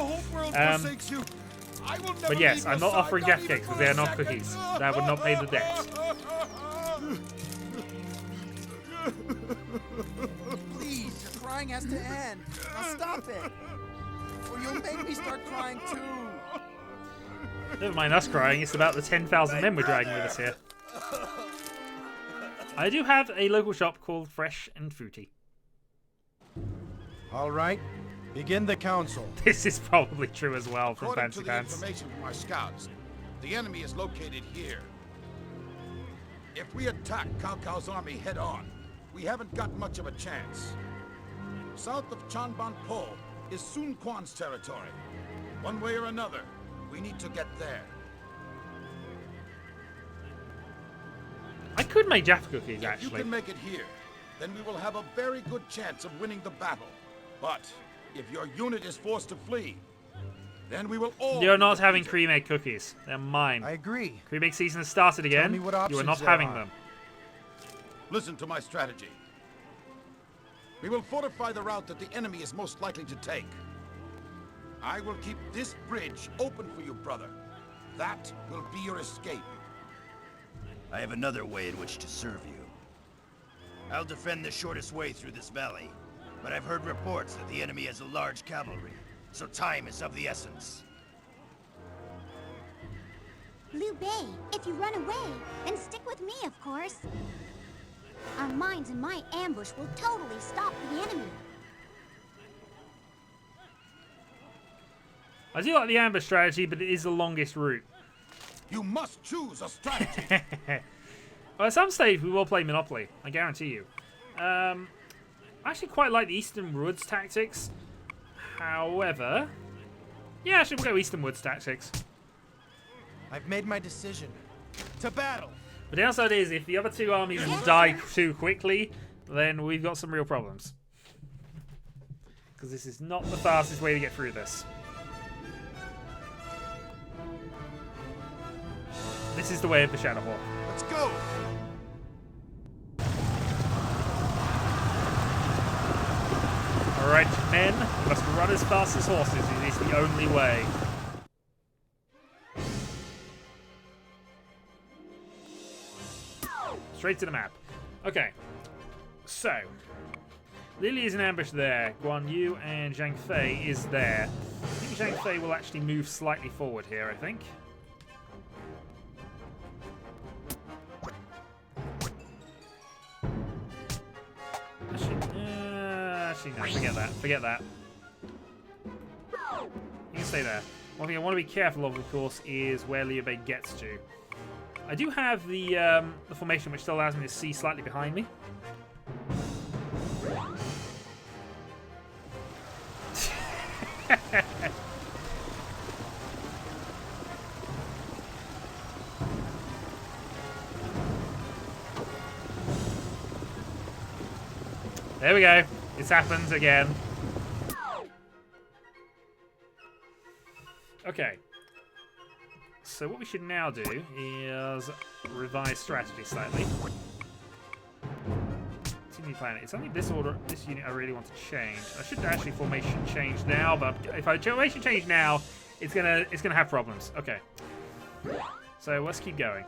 But yes, I'm not offering Jaffa cakes because they are not cookies. That would not pay the debt. Please, your crying has to end. Now stop it. Or you'll make me start crying too. Never mind us crying, it's about the 10,000 men we're dragging with us here. I do have a local shop called Fresh and Fruity. All right, begin the council. This is probably true as well from According Fancy to the Pants. information from our scouts, the enemy is located here. If we attack Cao Cao's army head on, we haven't got much of a chance. South of Chanban Po is Sun Quan's territory. One way or another, we need to get there. I could make Jaffa cookies, If you actually. can make it here, then we will have a very good chance of winning the battle. But if your unit is forced to flee, then we will all... You're not having pre-made cookies. They're mine. I agree. Pre-made season has started again. me what You are options not there having are. them. Listen to my strategy. We will fortify the route that the enemy is most likely to take. I will keep this bridge open for you, brother. That will be your escape. I have another way in which to serve you. I'll defend the shortest way through this valley, but I've heard reports that the enemy has a large cavalry, so time is of the essence. Liu Bei, if you run away, then stick with me, of course. Our mines and my ambush will totally stop the enemy. I do like the ambush strategy, but it is the longest route. You must choose a strategy. Well, at some stage, we will play Monopoly. I guarantee you. I actually quite like the Eastern Woods tactics. However... Yeah, actually, we'll go Eastern Woods tactics. I've made my decision. To battle! The downside is, if the other two armies die too quickly, then we've got some real problems. Because this is not the fastest way to get through this. This is the way of the Shadowhawk. Let's go! Alright, men, you must run as fast as horses. It is the only way. Straight to the map. Okay. So. Lily is in ambush there. Guan Yu and Zhang Fei is there. I think Zhang Fei will actually move slightly forward here, I think. Actually, no, forget that. Forget that. You can stay there. One thing I want to be careful of course, is where Liu Bei gets to. I do have the formation which still allows me to see slightly behind me. There we go. It's happened again. Okay. So what we should now do is revise strategy slightly. TV planet. It's only this order, this unit I really want to change. I should actually formation change now, but if I formation change now, it's gonna have problems. Okay. So let's keep going.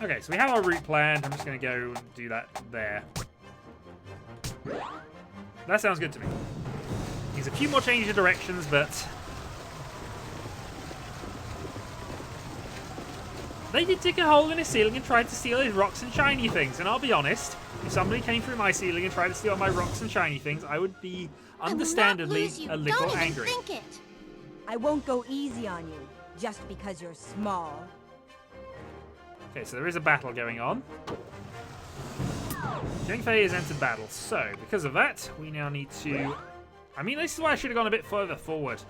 Okay, so we have our route planned. I'm just going to go and do that there. That sounds good to me. Needs a few more changes of directions, but... They did dig a hole in his ceiling and tried to steal his rocks and shiny things. And I'll be honest, if somebody came through my ceiling and tried to steal my rocks and shiny things, I would be understandably a little angry. Think it. I won't go easy on you, just because you're small. Okay, so there is a battle going on. Jengfei has entered battle, so because of that, we now need to... I mean, this is why I should have gone a bit further forward.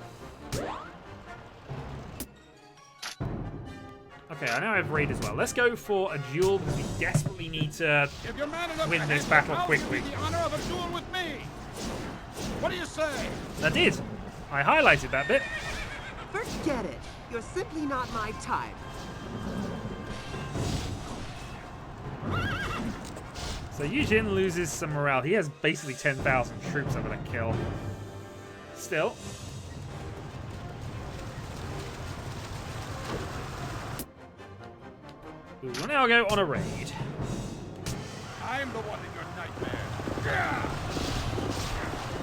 Okay, I now have raid as well. Let's go for a duel because we desperately need to win this battle quickly. The honor of a duel with me. What do you say? I did. I highlighted that bit. Forget it. You're simply not my type. So Yujin loses some morale. He has basically 10,000 troops I'm going to kill. Still. We will now go on a raid. I'm the one in your nightmare.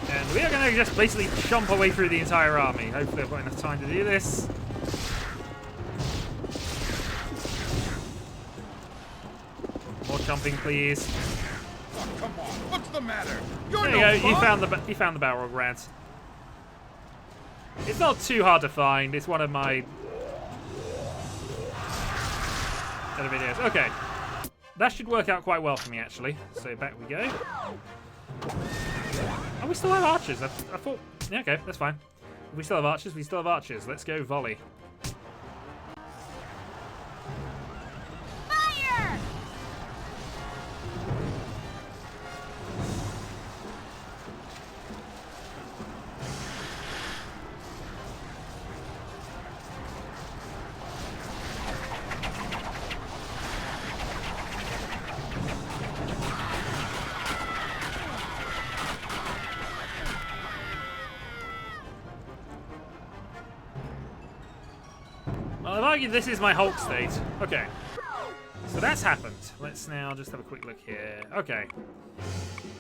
And we are going to just basically chomp our way through the entire army. Hopefully I've got enough time to do this. More chomping, please. Oh, come on. What's the matter? There you go. You found the Balrog Rant. It's not too hard to find. It's one of my other videos. Okay. That should work out quite well for me, actually. So back we go. Oh, we still have archers. I thought... Yeah, okay. That's fine. If we still have archers, we still have archers. Let's go volley. Fire! Well, I've argued this is my Hulk state. Okay. So that's happened. Let's now just have a quick look here. Okay.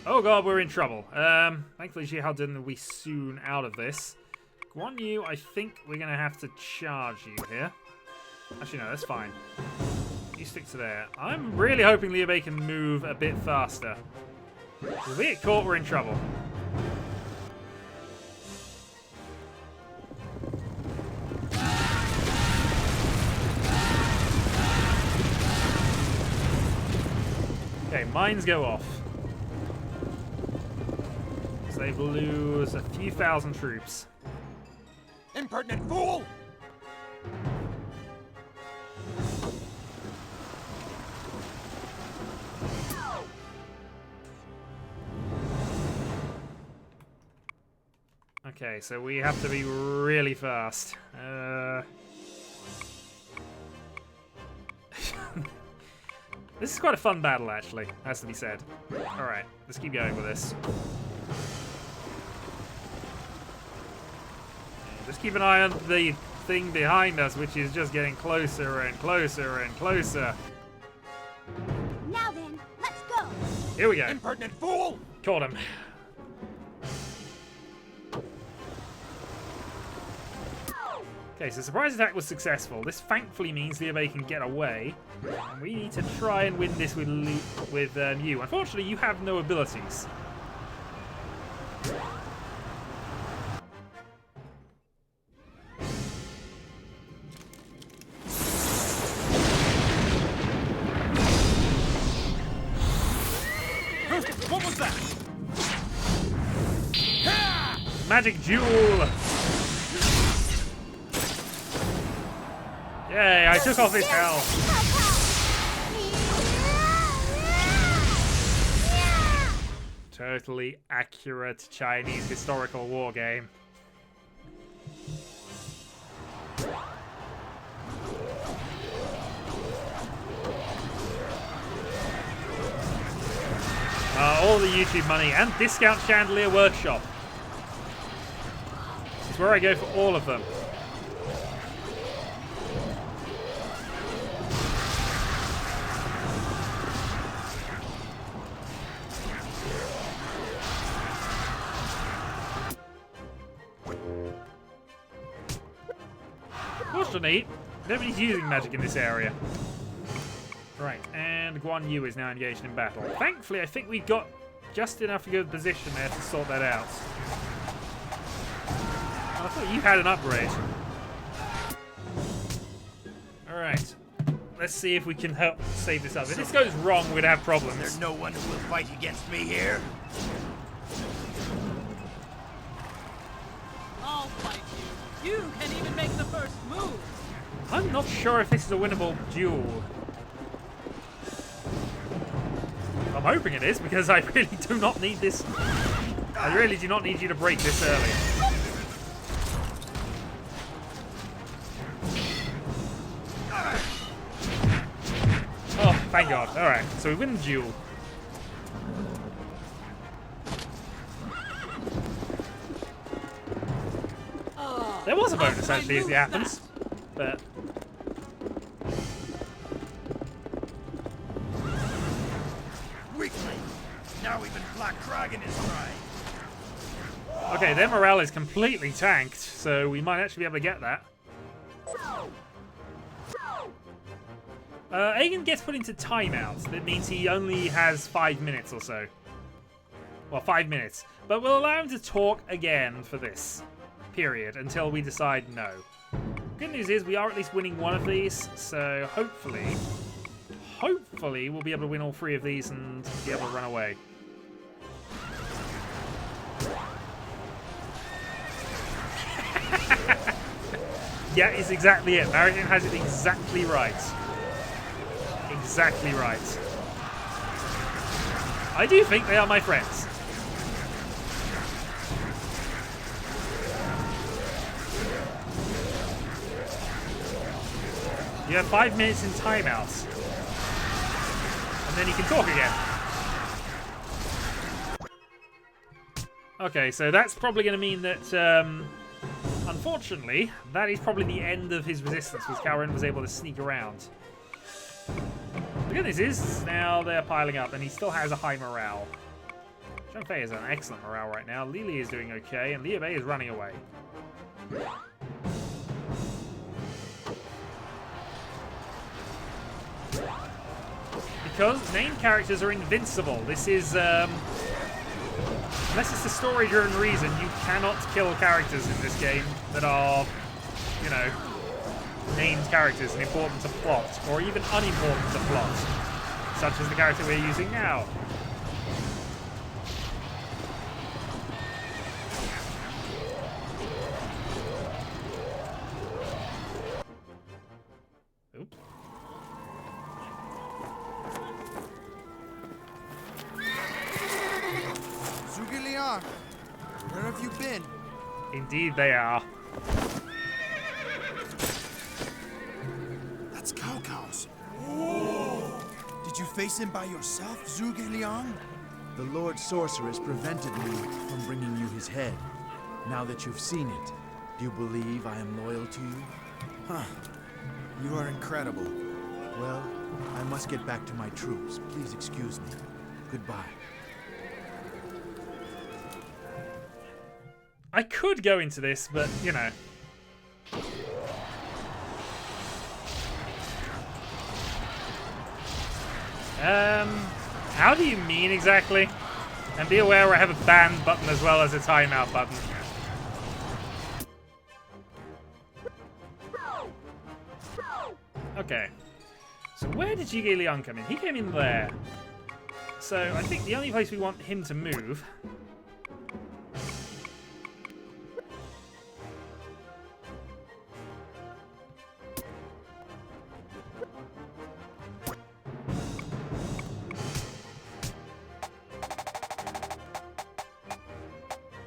Oh god, we're in trouble. Thankfully, Jihadin will be soon out of this. Guan Yu, I think we're going to have to charge you here. Actually, no, that's fine. You stick to there. I'm really hoping Liu Bei can move a bit faster. If we get caught, we're in trouble. Okay, mines go off. So they lose a few thousand troops. Impertinent fool! Okay, so we have to be really fast. This is quite a fun battle, actually, has to be said. Alright, let's keep going with this. Just keep an eye on the thing behind us, which is just getting closer and closer and closer. Now then, let's go. Here we go. Impertinent fool! Caught him. Okay, so surprise attack was successful. This thankfully means Liu Bei can get away. And we need to try and win this with you. Unfortunately, you have no abilities. What was that? Magic Jewel! Yay, I took off his health. Totally accurate Chinese historical war game. All the YouTube money and Discount Chandelier Workshop. It's where I go for all of them. neat. Nobody's using magic in this area. Right, and Guan Yu is now engaged in battle. Thankfully, I think we've got just enough of a good position there to sort that out. I thought you had an upgrade. Alright. Let's see if we can help save this up. If this goes wrong, we're going to have problems. There's no one who will fight against me here. I'll fight you. You can even make the first move. I'm not sure if this is a winnable duel. I'm hoping it is, because I really do not need this. I really do not need you to break this early. Oh, thank God. Alright, so we win the duel. There was a bonus, actually, as it happens. But... Weakling. Now even Black Dragon is trying. okay, their morale is completely tanked, so we might actually be able to get that. Aegon gets put into timeouts. That means he only has 5 minutes or so. Well, 5 minutes. But we'll allow him to talk again for this period until we decide no. Good news is we are at least winning one of these, so hopefully we'll be able to win all 3 of these and be able to run away. Yeah, it's exactly it. Marion has it exactly right. Exactly right. I do think they are my friends. You have 5 minutes in timeouts. And then you can talk again. Okay, so that's probably going to mean that, unfortunately, that is probably the end of his resistance, because Calren was able to sneak around. The good news is, now they're piling up, and he still has a high morale. Zhang Fei is an excellent morale right now. Li Li is doing okay, and Liu Bei is running away. Because main characters are invincible. This is, unless it's a story-driven reason, you cannot kill characters in this game that are, you know, named characters and important to plot, or even unimportant to plot, such as the character we're using now. Oops. Zhuge Liang, where have you been? Indeed they are. That's Cao Cao's. Did you face him by yourself, Zhuge Liang? The Lord Sorceress prevented me from bringing you his head. Now that you've seen it, do you believe I am loyal to you? Huh. You are incredible. Well, I must get back to my troops. Please excuse me. Goodbye. I could go into this, but, you know. How do you mean exactly? And be aware I have a ban button as well as a timeout button. Okay. So where did Zhuge Liang come in? He came in there. So I think the only place we want him to move...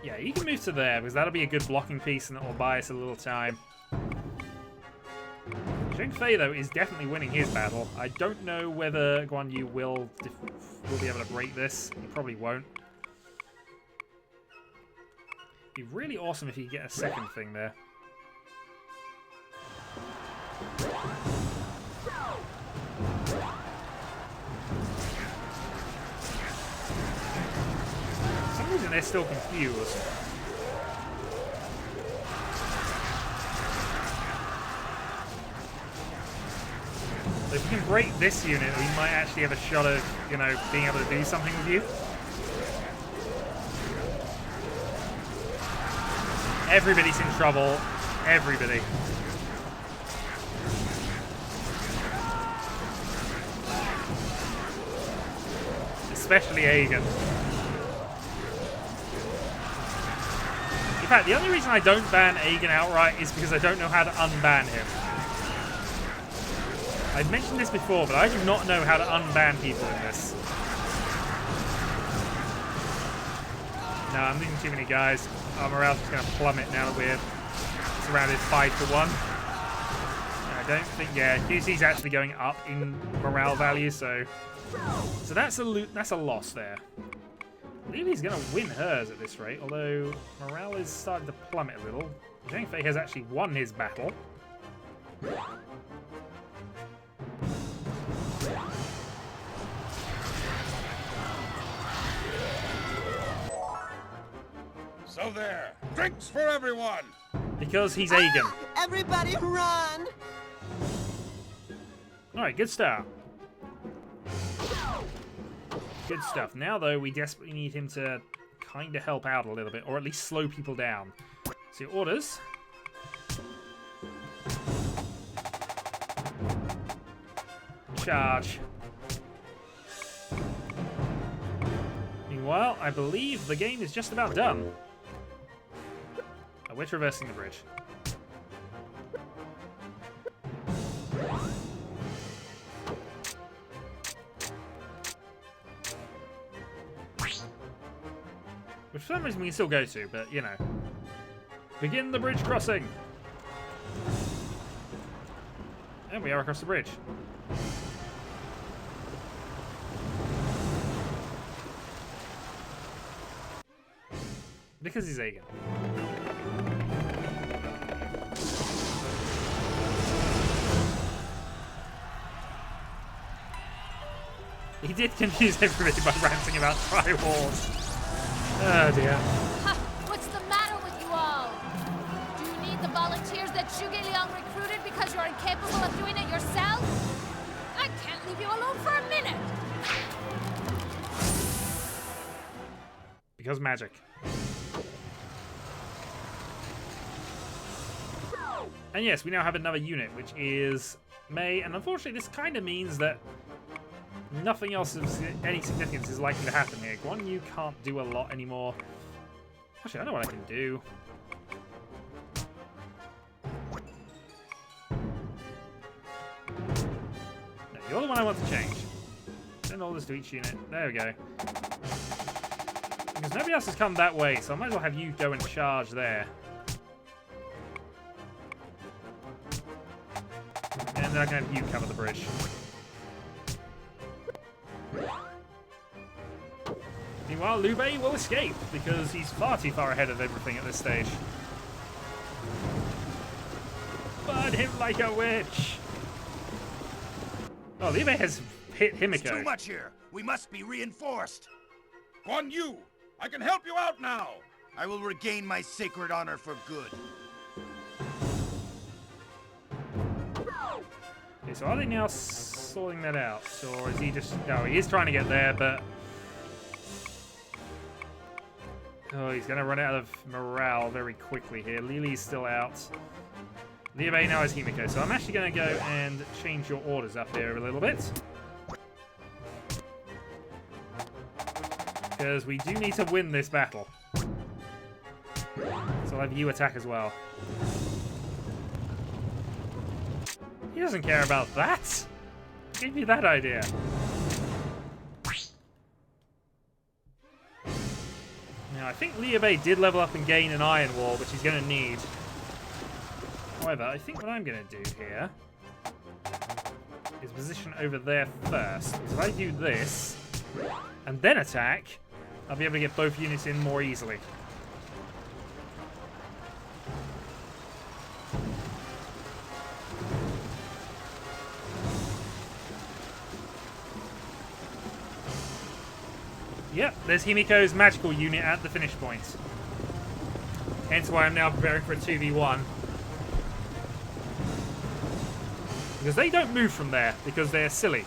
Yeah, you can move to there, because that'll be a good blocking piece and it will buy us a little time. Zhang Fei, though, is definitely winning his battle. I don't know whether Guan Yu will be able to break this. He probably won't. It'd be really awesome if he could get a second thing there. For some reason they're still confused. crate this unit, we might actually have a shot of, you know, being able to do something with you. Everybody's in trouble. Everybody. Especially Aegon. In fact, the only reason I don't ban Aegon outright is because I don't know how to unban him. I've mentioned this before, but I do not know how to unban people in this. No, I'm losing too many guys. Our morale's just going to plummet now that we're surrounded 5-1. I don't think, yeah, QC's actually going up in morale value, so that's a loss there. I believe he's going to win hers at this rate, although morale is starting to plummet a little. Zhang Fei has actually won his battle. So there, drinks for everyone! Because he's Aegon. Everybody run! Alright, good start. Good stuff. Now, though, we desperately need him to kind of help out a little bit, or at least slow people down. So, orders. Charge. Meanwhile, I believe the game is just about done. Oh, we're traversing the bridge. Which for some reason we can still go to, but you know. Begin the bridge crossing! And we are across the bridge. Because he's Aegon. He did confuse everybody by ranting about tri-wars. Oh dear. Ha! What's the matter with you all? Do you need the volunteers that Zhuge Liang recruited because you're incapable of doing it yourself? I can't leave you alone for a minute! Because magic. And yes, we now have another unit, which is Mei, and unfortunately this kind of means that nothing else of any significance is likely to happen here. Guan Yu can't do a lot anymore. Actually, I know what I can do. No, you're the one I want to change. Send all this to each unit. There we go. Because nobody else has come that way, so I might as well have you go and charge there. And then I can have you cover the bridge. Meanwhile, Liu Bei will escape, because he's far too far ahead of everything at this stage. Burn him like a witch! Oh, Liu Bei has hit Himiko. It's too much here. We must be reinforced. Guan Yu, I can help you out now. I will regain my sacred honor for good. Okay, so are they now sorting that out? Or is he just... No, he is trying to get there, but... Oh, he's going to run out of morale very quickly here. Lily's still out. Liu Bei now has Himiko, so I'm actually going to go and change your orders up here a little bit. Because we do need to win this battle. So I'll have you attack as well. He doesn't care about that. Who gave you that idea? Now, I think Liu Bei did level up and gain an Iron Wall, which he's going to need. However, I think what I'm going to do here is position over there first. Because if I do this, and then attack, I'll be able to get both units in more easily. Yep, there's Himiko's magical unit at the finish point. Hence why I'm now preparing for a 2v1. Because they don't move from there, because they're silly.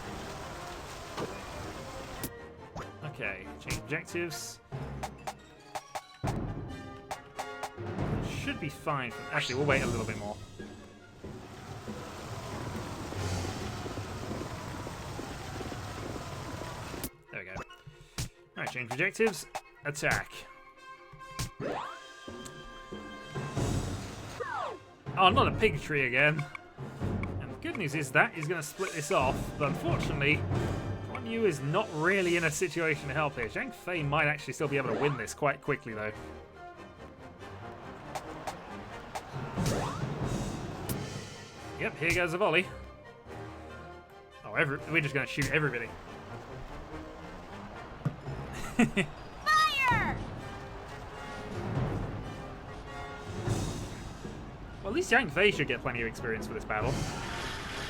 Okay, change objectives. Should be fine. Actually, we'll wait a little bit more. There we go. Alright, change objectives. Attack. Oh, not a pig tree again. And the good news is that is going to split this off, but unfortunately, Guan Yu is not really in a situation to help here. Zhang Fei might actually still be able to win this quite quickly, though. Yep, here goes a volley. Oh, we're just going to shoot everybody. Fire! Well, at least Zhang Fei should get plenty of experience for this battle.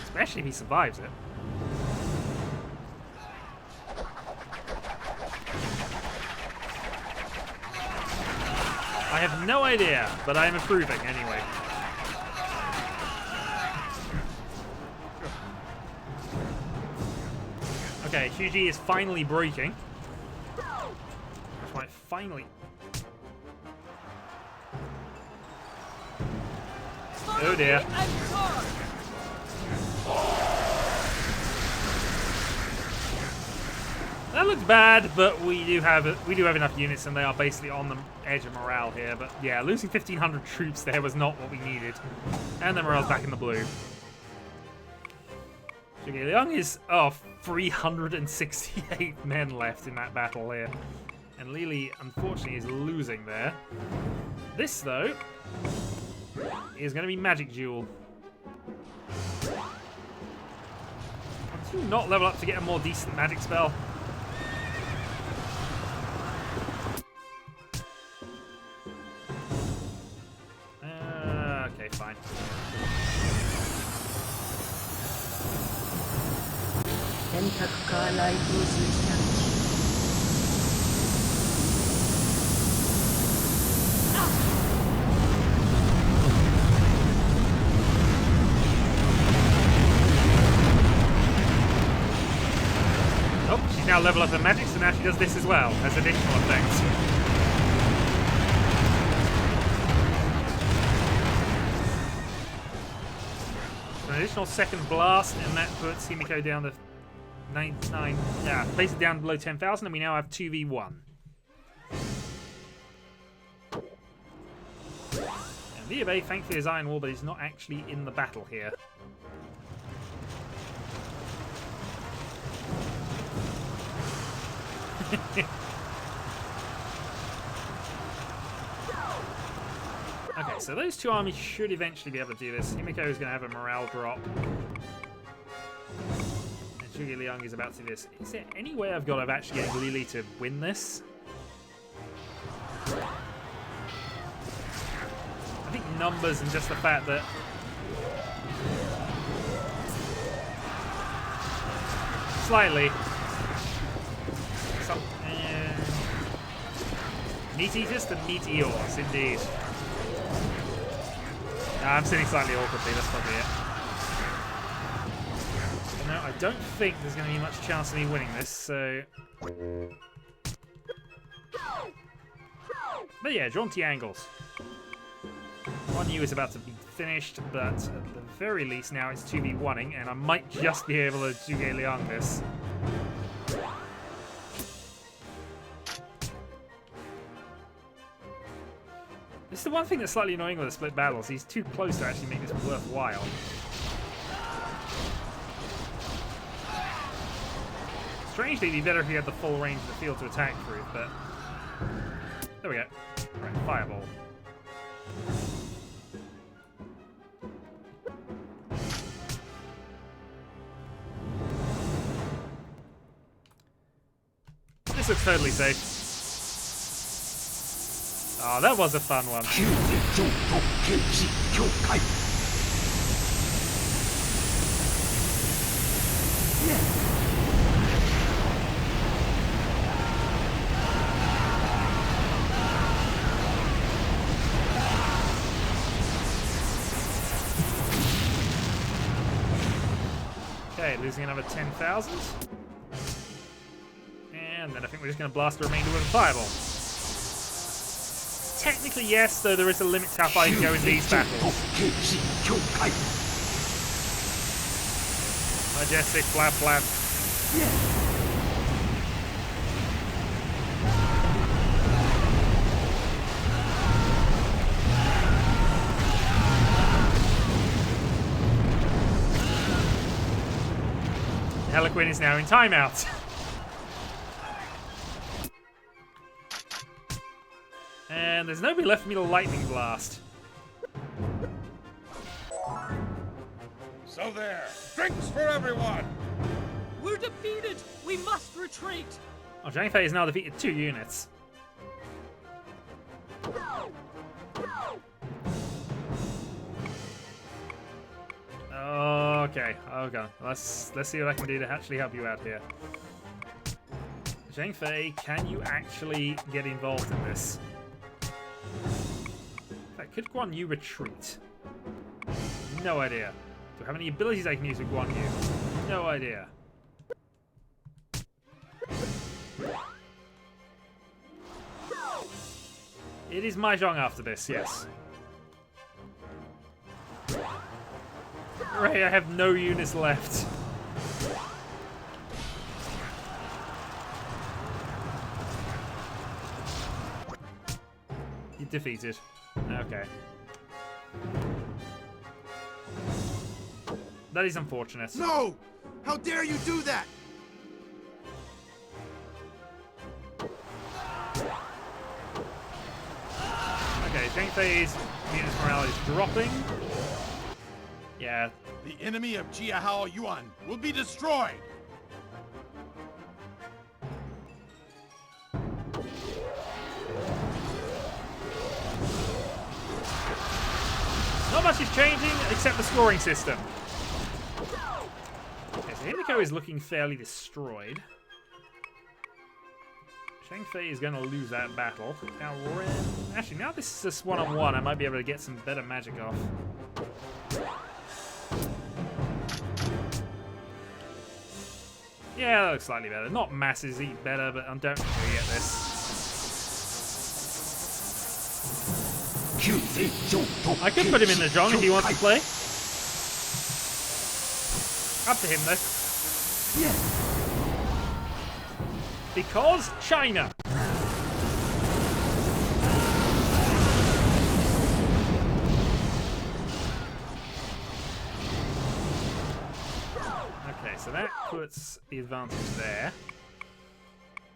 Especially if he survives it. I have no idea, but I am improving anyway. Okay, Huji is finally breaking. That's right, finally. Oh dear. That looks bad, but we do have enough units, and they are basically on the edge of morale here. But yeah, losing 1,500 troops there was not what we needed, and the morale's back in the blue. Zhuge Liang is 368 men left in that battle here, and Lili unfortunately is losing there. This though is going to be Magic Duel. Do you not level up to get a more decent magic spell? Okay, fine. Oh, she's now leveled up her magic, so now she does this as well, as additional effects. So an additional second blast, and that puts Himiko down to 99. Yeah, places it down below 10,000, and we now have 2v1. And Liu thankfully is Iron Wall, but he's not actually in the battle here. Okay, so those two armies should eventually be able to do this. Himiko is going to have a morale drop. And Zhuge Liang is about to do this. Is there any way I've got of actually getting Lili to win this? I think numbers and just the fact that... Slightly. Meat Eaters to Meteors, indeed. I'm sitting slightly awkwardly, that's probably it. But no, I don't think there's going to be much chance of me winning this, so... But yeah, jaunty angles. Guan Yu is about to be finished, but at the very least now it's 2v1ing, and I might just be able to Zhuge Liang this. This is the one thing that's slightly annoying with the split battles. He's too close to actually make this worthwhile. Strangely, it'd be better if he had the full range of the field to attack through, but... There we go. Right, fireball. This looks totally safe. Oh, that was a fun one. losing another 10,000. And then I think we're just going to blast the remainder with a fireball. Technically, yes, though there is a limit to how far you can go in these battles. Majestic, flap, flap. Heliquin is now in timeout. And there's nobody left for me to lightning blast. So there, drinks for everyone! We're defeated! We must retreat! Oh, Zhang Fei has now defeated 2 units. Okay. Let's see what I can do to actually help you out here. Zhang Fei, can you actually get involved in this? In fact, could Guan Yu retreat? No idea. Do I have any abilities I can use with Guan Yu? No idea. It is Mahjong after this, yes. Right, I have no units left. You defeated. Okay. That is unfortunate. No! How dare you do that? Okay, Zhang Fei's units morale is dropping. Yeah. The enemy of Jiahao Yuan will be destroyed! Not much is changing except the scoring system. Okay, so Himiko is looking fairly destroyed. Zhang Fei is going to lose that battle. Now, actually, now this is just one-on-one, I might be able to get some better magic off. Yeah, that looks slightly better. Not massively better, but I don't think we get this. I could put him in the Zhong if he wants to play. Up to him, though. Yeah. Because China. Okay, so that puts the advantage there.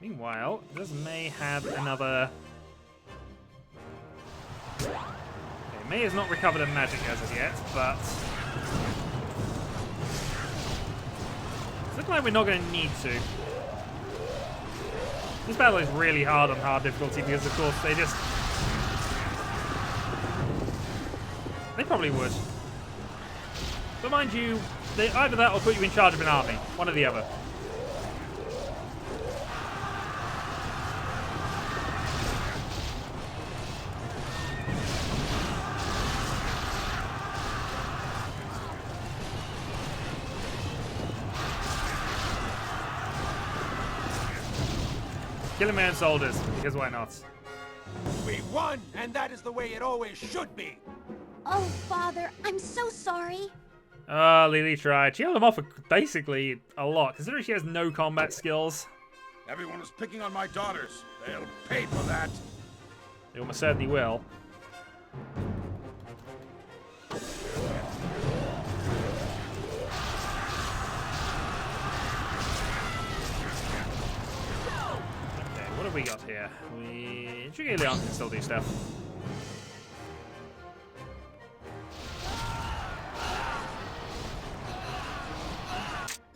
Meanwhile, this may have another... Okay, May has not recovered a magic as of yet, but... It's looking like we're not going to need to. This battle is really hard on hard difficulty because, of course, they just... They probably would. But mind you, either that or put you in charge of an army. One or the other. Killing man soldiers, because why not? We won, and that is the way it always should be. Oh, Father, I'm so sorry. Lily tried. She held him off for basically a lot, considering she has no combat skills. Everyone is picking on my daughters. They'll pay for that. They almost certainly will. What have we got here? Zhuge Liang can still do stuff.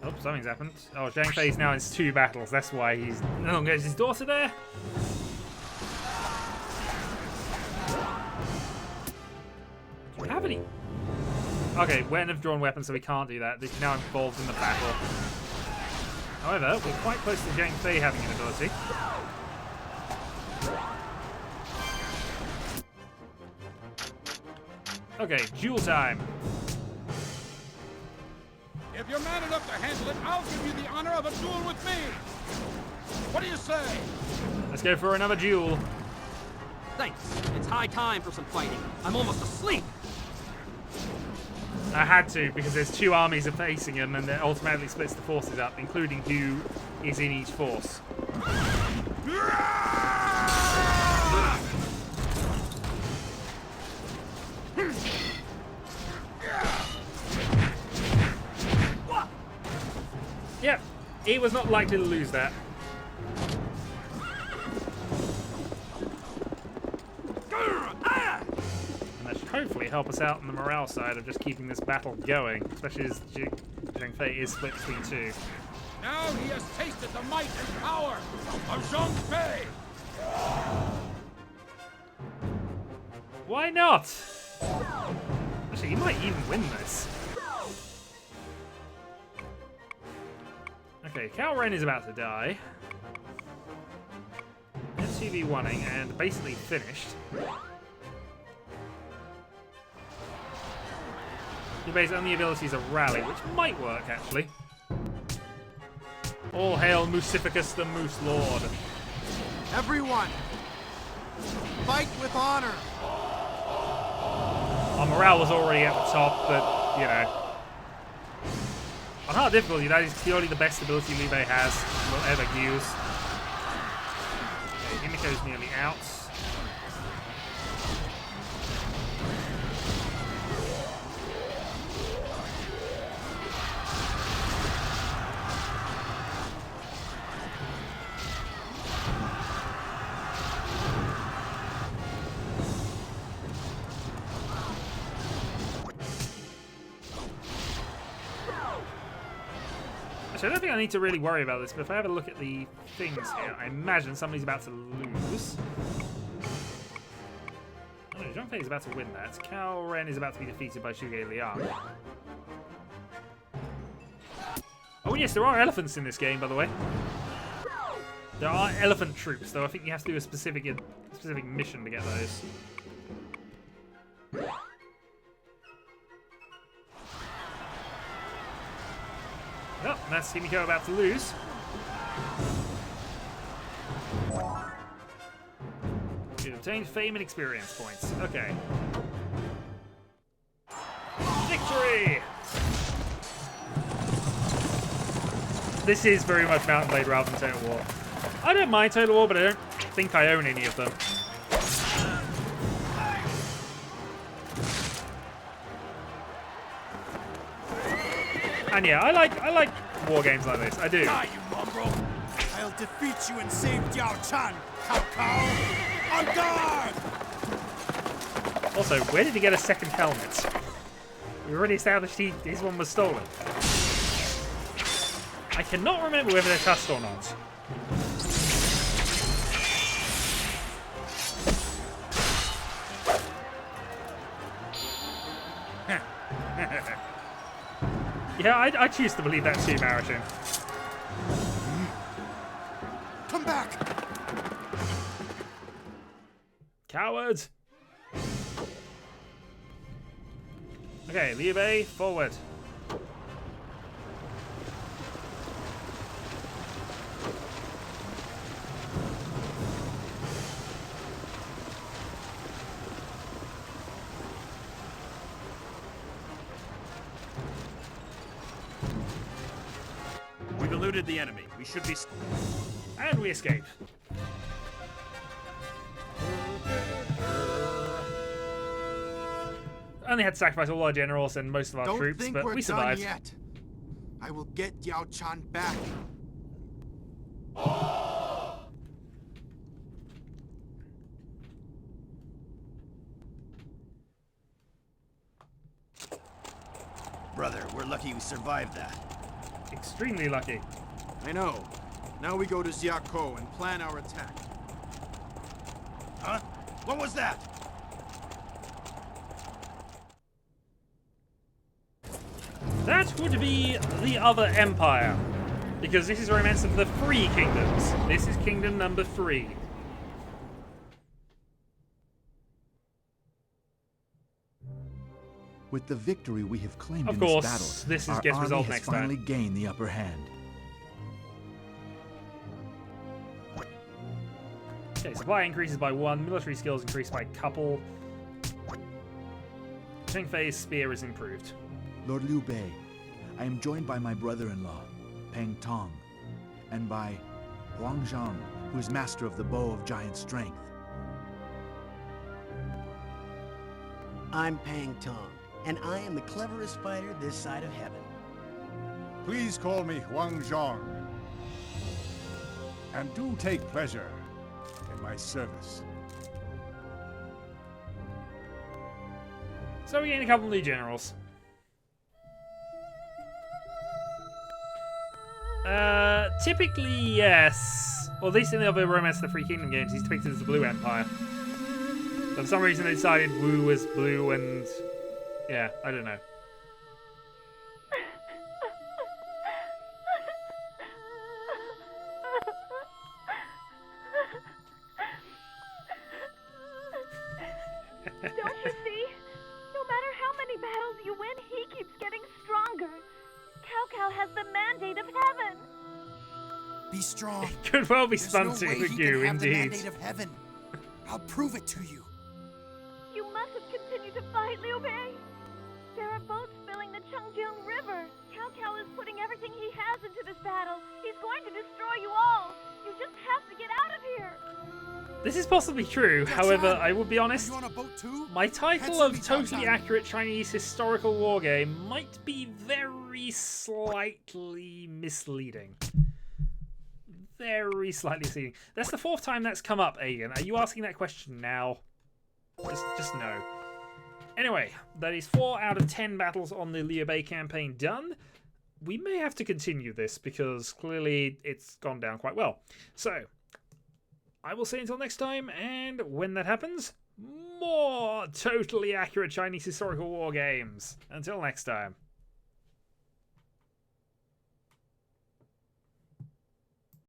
Oh, something's happened. Oh, Zhang Fei's now in 2 battles. That's why he's no longer has his daughter there. Do we have any? Okay, Wen have drawn weapons, so we can't do that. They're now involved in the battle. However, we're quite close to Zhang Fei having an ability. Okay, duel time. If If you're man enough to handle it, I'll give you the honor of a duel with me. What do you say? Let's go for another duel. Thanks. It's high time for some fighting. I'm almost asleep. I had to, because there's two armies facing him, and it automatically splits the forces up, including who is in each force. Yep, he was not likely to lose that. And that should hopefully help us out on the morale side of just keeping this battle going, especially as Zhang Fei is split between two. Now he has tasted the might and power of Zhang Fei. Why not? Actually, he might even win this. Okay, Cao Ren is about to die. SUV-1ing and basically finished. He based only abilities of Rally, which might work actually. All hail Moosificus the Moose Lord. Everyone, fight with honor. Our morale was already at the top, but, you know. On hard difficulty, that is purely the best ability Liu Bei has and will ever use. Okay, Himiko's nearly out. Actually, I don't think I need to really worry about this, but if I have a look at the things here, I imagine somebody's about to lose. Oh no, Zhang Fei is about to win that. Cao Ren is about to be defeated by Zhuge Liang. Oh yes, there are elephants in this game, by the way. There are elephant troops, though I think you have to do a specific mission to get those. Oh, that's Himiko about to lose. You obtained fame and experience points. Okay. Victory! This is very much Mountain Blade rather than Total War. I don't mind Total War, but I don't think I own any of them. And yeah, I like war games like this. I do. Die, you mongrel! I'll defeat you and save Diao Chan, Cao Cao! On guard! Also, where did he get a second helmet? We already established his one was stolen. I cannot remember whether they're cussed or not. Yeah, I choose to believe that too, Maritin. Come back! Cowards! Okay, Liu Bei, forward. We've eluded the enemy. We should be... And we escape. Only had to sacrifice all our generals and most of our troops, but we survived. Don't think we're done yet. I will get Diao Chan back. Brother, we're lucky we survived that. Extremely lucky. I know. Now we go to Xiakou and plan our attack. Huh? What was that? That would be the other empire. Because this is Romance of the Three Kingdoms. This is kingdom number 3. With the victory we have claimed Of in course, this battle, this our gets army resolved has next time. finally gained the upper hand. Okay, supply increases by 1, military skills increase by a couple. Ping Fei's spear is improved. Lord Liu Bei, I am joined by my brother-in-law, Peng Tong, and by Huang Zhang, who is master of the bow of giant strength. I'm Pang Tong, and I am the cleverest fighter this side of heaven. Please call me Huang Zhang. And do take pleasure in my service. So we gain a couple new generals. Typically, yes. Or at least in the other Romance of the Free Kingdom games, he's depicted as the Blue Empire. But for some reason they decided Wu was blue and... yeah, I don't know. Don't you see? No matter how many battles you win, he keeps getting stronger. Cao has the mandate of heaven. Be strong. Could well be There's no stunting way with he you, can have the indeed. mandate of heaven. I'll prove it to you. You mustn't continue to fight, Liu Bei. There are boats filling the Chengjiang River. Cao is putting everything he has into this battle. He's going to destroy you all. You just have to get out of here. This is possibly true, however, I will be honest, You on a boat too? my title of Totally Accurate Chinese Historical Wargame might be very slightly misleading. Very slightly misleading. That's the 4th time that's come up, Aegon. Are you asking that question now? Just no. Anyway, that is 4 out of 10 battles on the Liu Bei campaign done. We may have to continue this because clearly it's gone down quite well. So, I will say until next time, and when that happens, more Totally Accurate Chinese Historical War Games. Until next time.